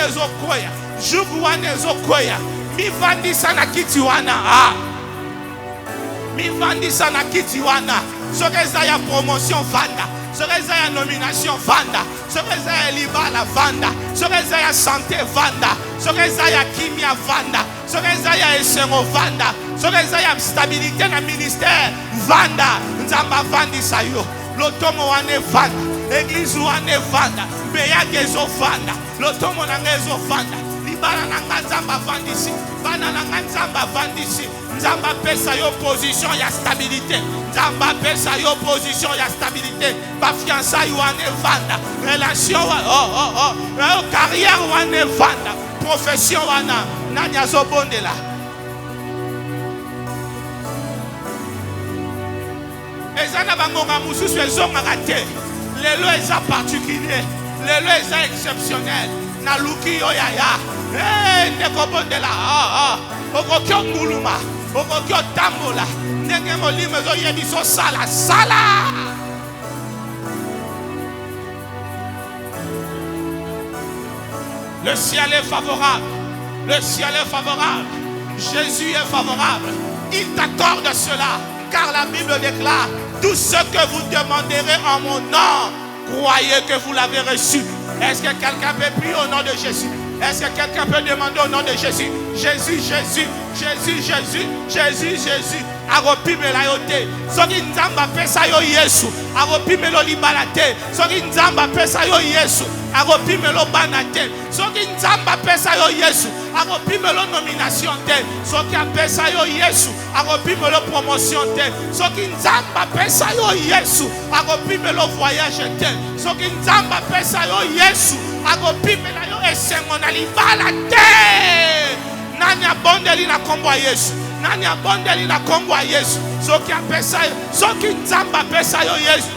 zokoya. Jugu wane zokoya. Mi vandi sana kiti wana. Soki eza ya promotion vanda. Soki eza ya nomination vanda. Soki eza ya libala vanda. Soki eza ya santé vanda. Soki eza ya kimia vanda. Soki eza ya esengo vanda. Soki eza ya stabilité na ministère vanda. Nzamba vandisa yo. Lotomo wane vanda. Église wane vanda. Beyake ezo vanda. Lotomo nanga ezo vanda. Libala nanga nzamba vandisi. Bana nanga nzamba vandisi. Nzamba pesa yo position ya stabilité. Nzamba pesa yo position ya stabilité. Ba fiançailles wane vanda. Relation carrière wane vanda. Profession wana nanya zo bondela. Ezana bangonga mususu ezonga kate. Lelo est particulier. Lelo est exceptionnel. Naluki oyaya. Nekobondela. Okokyo muluma. Okokyo tambola. Nenge molime zo yebiso sala. Sala. Le ciel est favorable. Le ciel est favorable. Jésus est favorable. Il t'accorde cela. Car la Bible déclare, tout ce que vous demanderez en mon nom, croyez que vous l'avez reçu. Est-ce que quelqu'un peut prier au nom de Jésus? Est-ce que quelqu'un peut demander au nom de Jésus? Jésus, Jésus, Jésus, Jésus, Jésus, Jésus. Aropimela yote. Soki nzamba pesa yo Yesu. Aropimelo libala te. Soki nzamba pesa yo Yesu. Aropimelo bana te. Soki nzamba pesa yo Yesu. Aropimelo nomination te. Soki pesa yo Yesu. Aropimelo promotion te. Soki nzamba pesa yo Yesu. Aropimelo voyage te. Soki nzamba pesa yo Yesu. Aropimela yo esengo na libala te. Nani abondeli na kombo ya Yesu. Nani abondeli na kombo ya Yesu. Soki apesa yo. Soki nzamba pesa yo Yesu.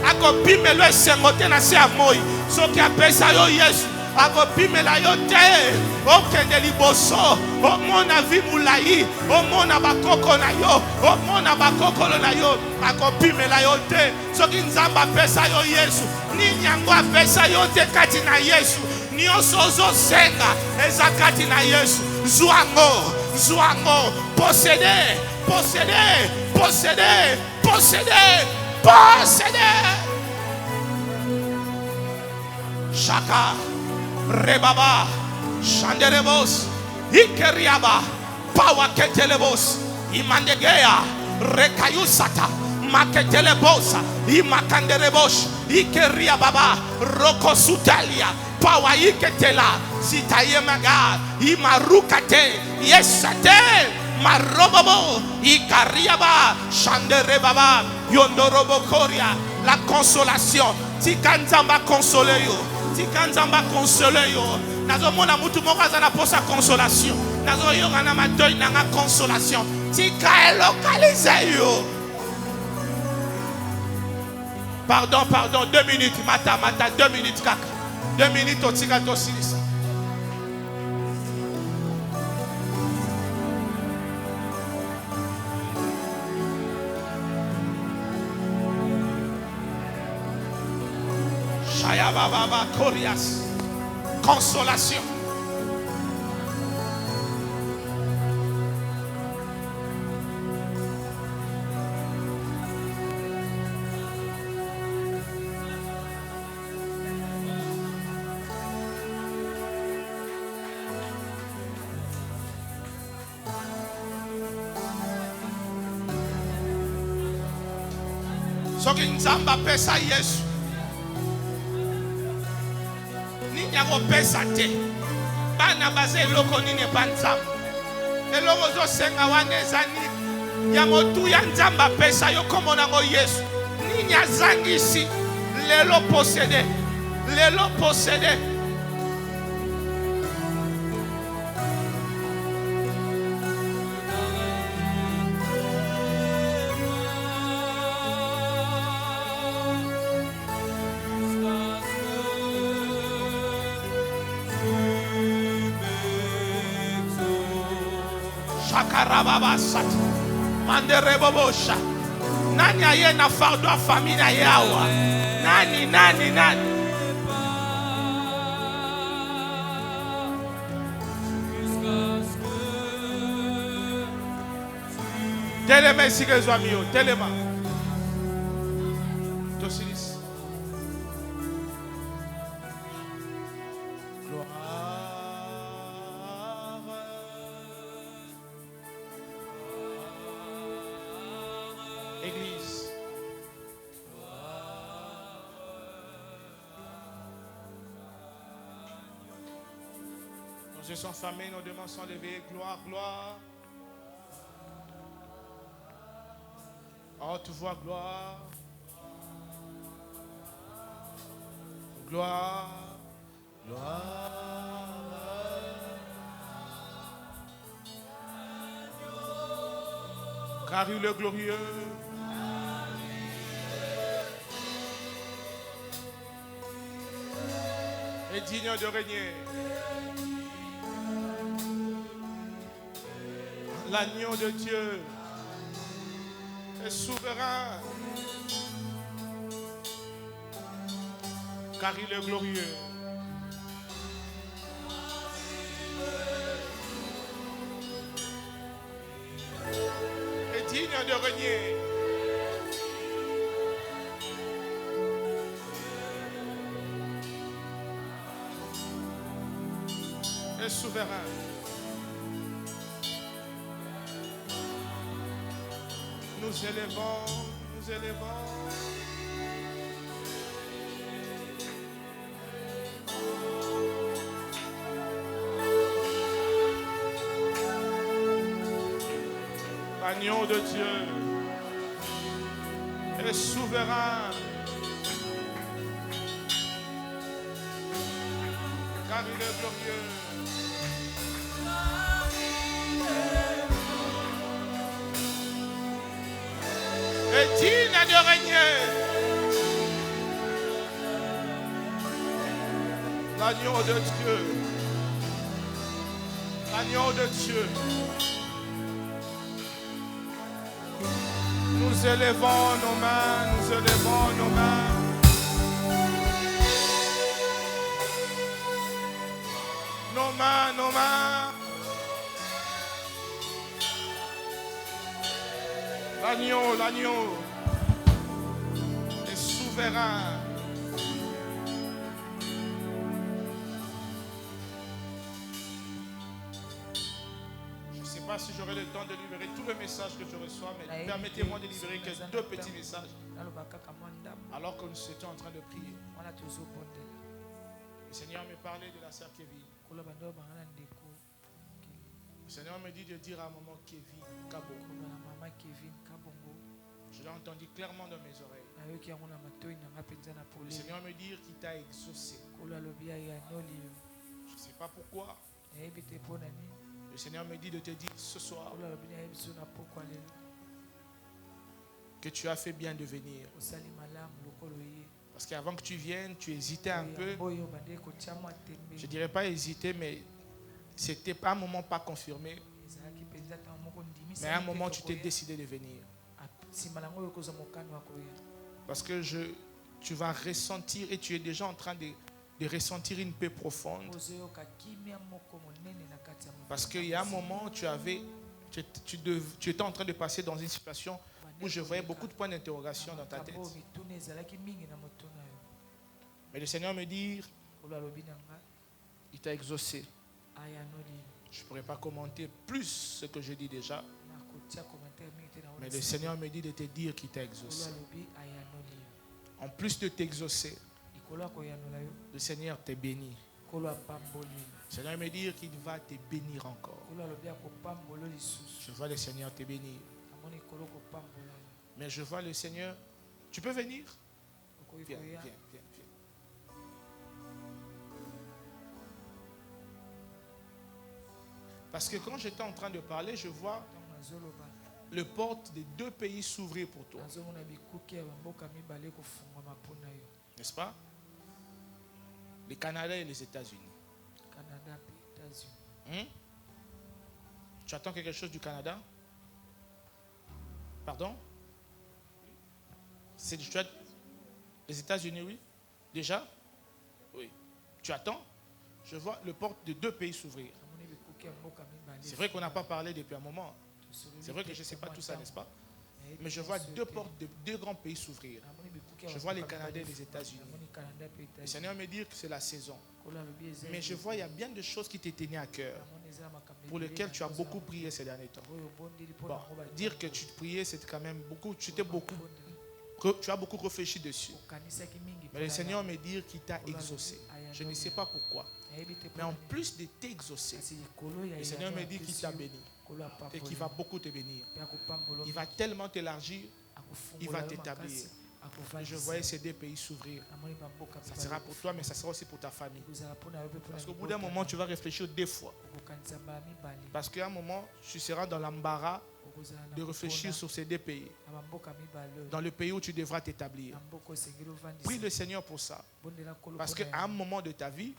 Akopimelo esengo te na se ya moi. Soki apesa yo Yesu. Akopimela yo te. Okende liboso. Omona vi mulai. Omona bakoko na yo. Omona bakoko na yo. Akopimela yo te. Soki nzamba pesa yo Yesu. Nini yango apesa yo te kati na Yesu. Nyonso ozosenga eza kati na Yesu. Zwango, zwango, posséder, posséder, posséder, posséder, posséder. Chaka, rebaba, chanderebos, ikeriaba, pawaketelebos, imandegea, rekayusata, maketelebosa, imakanderebos, ikeriababa, rokosutalia. Pawa iketela sitaye maga imarukate yesate marobobo ikariaba chandere baba yondorobo koria. La consolation tikanzamba console yo, tikanzamba console yo. Nazo mona mutu mokaza na posa consolation. Nazo yo kana matoi na consolation tika localiser yo. Pardon, 2 minutes mata 2 minutes kaka. 2 minutes au tika silis. Shaya baba Korias. Consolation. Soki nzamba pesa Yesu. Nini yako pesa te. Bana baze eloko nini pa nzamba. Eloko zo senga wane zani. Ya motu ya nzamba pesa yo komo nango Yesu. Nini azangisi. Lelo posséder. Lelo posséder. Karababasat manderebobosha. Nani aye na fardo a famille na yawa. Nani. Telema ici que soit mieux. Telema. Tosilis. Église. Nos yeux sont fermés, nos deux mains sont levées. Gloire, gloire. Haute voix, gloire. Gloire. Gloire. Car il est glorieux. est digne de régner. L'agneau de Dieu est souverain, car il est glorieux. Est digne de régner. Est souverain. Nous élevons, nous élevons. L'agneau de Dieu est souverain, car il est glorieux. Est digne de régner. L'agneau de Dieu. L'agneau de Dieu. Nous élevons nos mains, nous élevons nos mains. Nos mains, nos mains. L'agneau, l'agneau est souverain. Je ne sais pas si j'aurai le temps de libérer tout le message que je reçois, mais permettez-moi de libérer que 2 petits messages alors que nous étions en train de prier. Le Seigneur me parlait de la sœur Kevin. Le Seigneur me dit de dire à maman Kevin Kabongo. Je l'ai entendu clairement dans mes oreilles. Le Seigneur me dit qu'il t'a exaucé. Je ne sais pas pourquoi. Le Seigneur me dit de te dire ce soir que tu as fait bien de venir. Parce qu'avant que tu viennes, tu hésitais un peu. Je ne dirais pas hésiter, mais c'était pas un moment pas confirmé. Mais à un moment, tu t'es décidé de venir. Parce que tu vas ressentir, et tu es déjà en train de ressentir une paix profonde. Parce qu'il y a un moment, tu étais en train de passer dans une situation où je voyais beaucoup de points d'interrogation dans ta tête. Mais le Seigneur me dit, il t'a exaucé. Je ne pourrais pas commenter plus ce que je dis déjà. Mais le Seigneur me dit de te dire qu'il t'a exaucé. En plus de t'exaucer, le Seigneur t'a béni. Le Seigneur me dit qu'il va te bénir encore. Je vois le Seigneur te bénir. Mais je vois le Seigneur. Tu peux venir? Viens, viens, viens, viens. Parce que quand j'étais en train de parler, je vois le porte des 2 pays s'ouvrir pour toi. N'est-ce pas? Le Canada et les États-Unis. Tu attends quelque chose du Canada? Pardon? Les États-Unis, oui? Déjà? Oui. Tu attends? Je vois le porte de 2 pays s'ouvrir. C'est vrai qu'on n'a pas parlé depuis un moment. C'est vrai que je ne sais pas tout ça, n'est-ce pas? Mais je vois 2 portes de 2 grands pays s'ouvrir. Je vois les Canadiens et les États-Unis. Le Seigneur me dit que c'est la saison. Mais je vois il y a bien de choses qui t'éteignaient à cœur, pour lesquelles tu as beaucoup prié ces derniers temps. Bon, dire que tu priais, c'est quand même beaucoup. Tu as beaucoup réfléchi dessus. Mais le Seigneur me dit qu'il t'a exaucé. Je ne sais pas pourquoi. Mais en plus de t'exaucer, le Seigneur me dit qu'il t'a béni et qu'il va beaucoup te bénir. Il va tellement t'élargir, il va t'établir. Je voyais ces 2 pays s'ouvrir. Ça sera pour toi, mais ça sera aussi pour ta famille. Parce qu'au bout d'un moment, tu vas réfléchir 2 fois. Parce qu'à un moment, tu seras dans l'embarras de réfléchir sur ces deux pays, dans le pays où tu devras t'établir. Prie le Seigneur pour ça. Parce qu'à un moment de ta vie,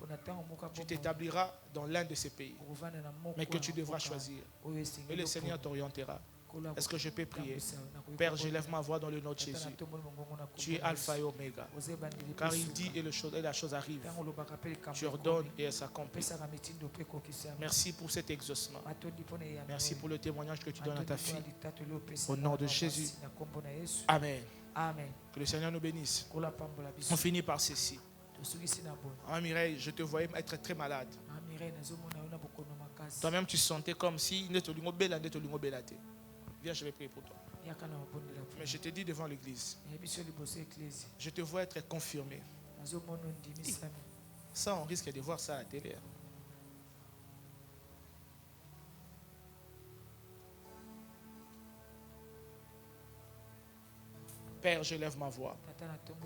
tu t'établiras dans l'un de ces pays, mais que tu devras choisir. Et le Seigneur t'orientera. Est-ce que je peux prier? Père, je lève ma voix dans le nom de Jésus. Tu es Alpha et Oméga. Car il dit et la chose arrive. Tu ordonnes et elle s'accomplit. Merci pour cet exaucement. Merci pour le témoignage que tu donnes à ta fille. Au nom de Jésus. Amen. Que le Seigneur nous bénisse. On finit par ceci. Mireille, je te voyais être très malade. Toi-même, tu sentais comme si viens, je vais prier pour toi. Mais je te dis devant l'église, je te vois être confirmé. Ça, on risque de voir ça à la télé. Père, je lève ma voix.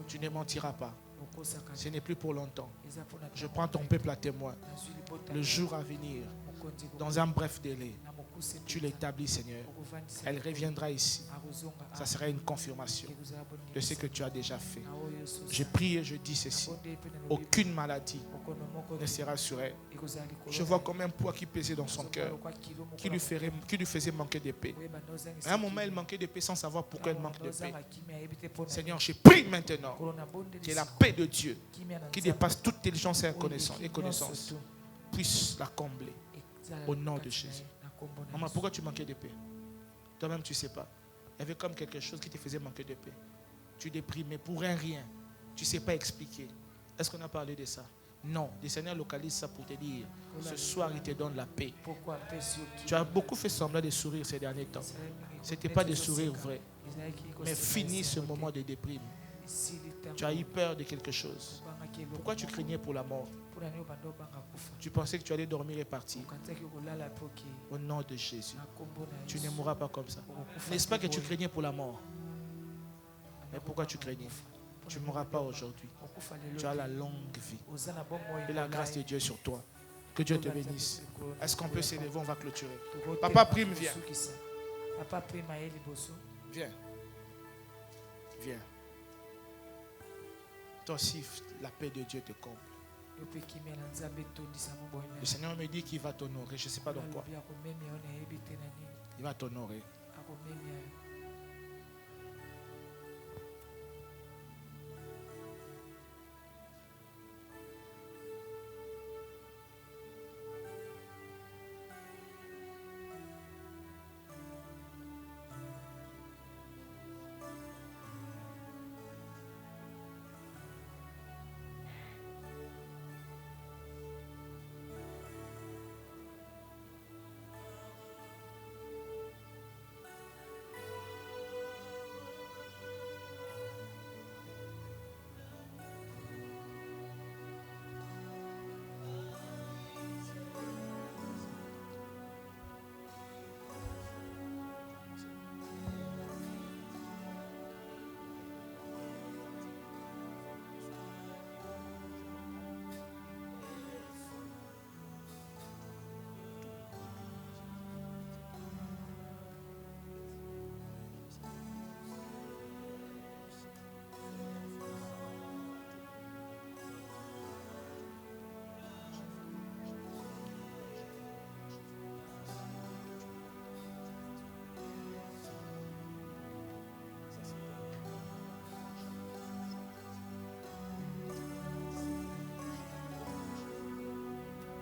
Tu ne mentiras pas. Ce n'est plus pour longtemps. Je prends ton peuple à témoin. Le jour à venir, dans un bref délai, tu l'établis, Seigneur. Elle reviendra ici. Ça sera une confirmation de ce que tu as déjà fait. Je prie et je dis ceci. Aucune maladie ne sera sur elle. Je vois comme un poids qui pesait dans son cœur, qui lui faisait manquer de paix. À un moment, elle manquait de paix sans savoir pourquoi elle manque de paix. Seigneur, je prie maintenant que la paix de Dieu, qui dépasse toute intelligence et connaissance, puisse la combler. Au nom de Jésus. Maman, pourquoi tu manquais de paix? Toi-même, tu ne sais pas. Il y avait comme quelque chose qui te faisait manquer de paix. Tu déprimais pour rien. Tu ne sais pas expliquer. Est-ce qu'on a parlé de ça? Non. Le Seigneur localise ça pour te dire, ce soir, il te donne la paix. Tu as beaucoup fait semblant de sourire ces derniers temps. Ce n'était pas des sourires vrais. Mais finis ce moment de déprime. Tu as eu peur de quelque chose. Pourquoi tu craignais pour la mort? Tu pensais que tu allais dormir et partir. Au nom de Jésus, tu ne mourras pas comme ça. N'est-ce pas que tu craignais pour la mort? Mais pourquoi tu craignais? Tu ne mourras pas aujourd'hui. Tu as la longue vie. Et la grâce de Dieu sur toi. Que Dieu te bénisse. Est-ce qu'on peut s'élever? On va clôturer. Papa Prime, viens. Viens. Viens. Toi aussi, la paix de Dieu te comble. Le Seigneur me dit qu'il va t'honorer. Je ne sais pas dans quoi. Il va t'honorer.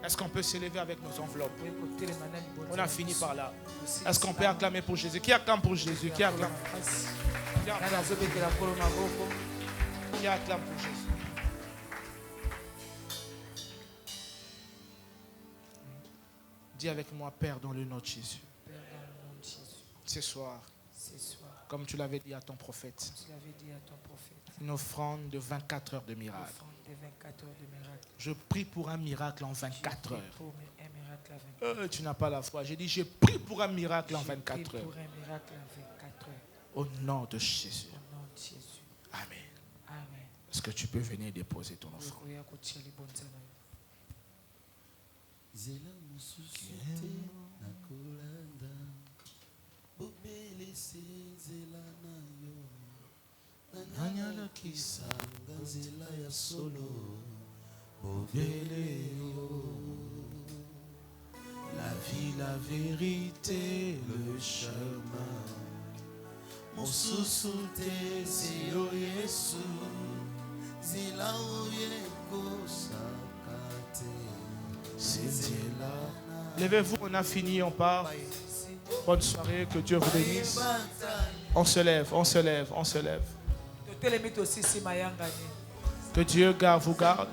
Est-ce qu'on peut s'élever avec nos enveloppes? On a fini par là. Est-ce qu'on peut acclamer pour Jésus? Qui acclame pour Jésus? Qui acclame? Qui acclame pour Jésus? Dis avec moi, Père, dans le nom de Jésus. Ce soir, comme tu l'avais dit à ton prophète, une offrande de 24 heures de miracle. Je prie pour un miracle en 24 heures. Tu n'as pas la foi. J'ai dit, je prie pour un miracle en 24 heures. Au nom de Jésus. Amen. Est-ce que tu peux venir déposer ton offrande? La vie, la vérité, le chemin. Mon sous-souté, c'est au Yesu. Zila oyeko sakate. C'est là. Levez-vous, on a fini, on part. Bonne soirée, que Dieu vous bénisse. On se lève, on se lève, on se lève. Que Dieu vous garde.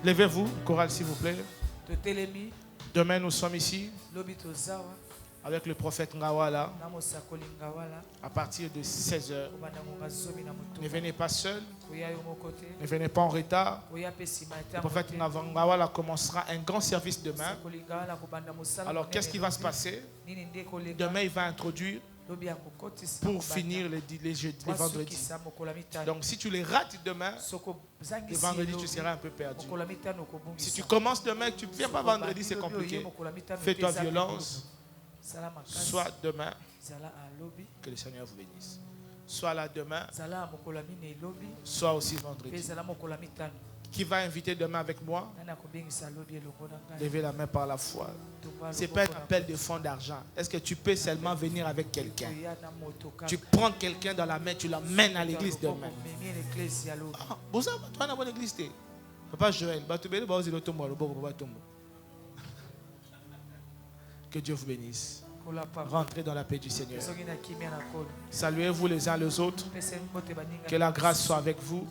Levez-vous, chorale s'il vous plaît. Demain nous sommes ici avec le prophète Ngawala à partir de 16h. Ne venez pas seul, ne venez pas en retard. Le prophète Ngawala commencera un grand service demain. Alors qu'est-ce qui va se passer? Demain il va introduire pour finir les vendredis. Donc si tu les rates demain, le vendredi tu seras un peu perdu. Si tu commences demain et que tu ne viens pas vendredi, c'est compliqué. Fais-toi violence. Soit demain, que le Seigneur vous bénisse. Soit là demain, soit aussi vendredi. Qui va inviter demain avec moi? Levez la main par la foi. Ce n'est pas un appel de fonds d'argent. Est-ce que tu peux seulement venir avec quelqu'un? Tu prends quelqu'un dans la main, tu l'emmènes à l'église demain. Vous avez une bonne église. Papa Joël, que Dieu vous bénisse. Rentrez dans la paix du Seigneur. Saluez-vous les uns les autres. Que la grâce soit avec vous.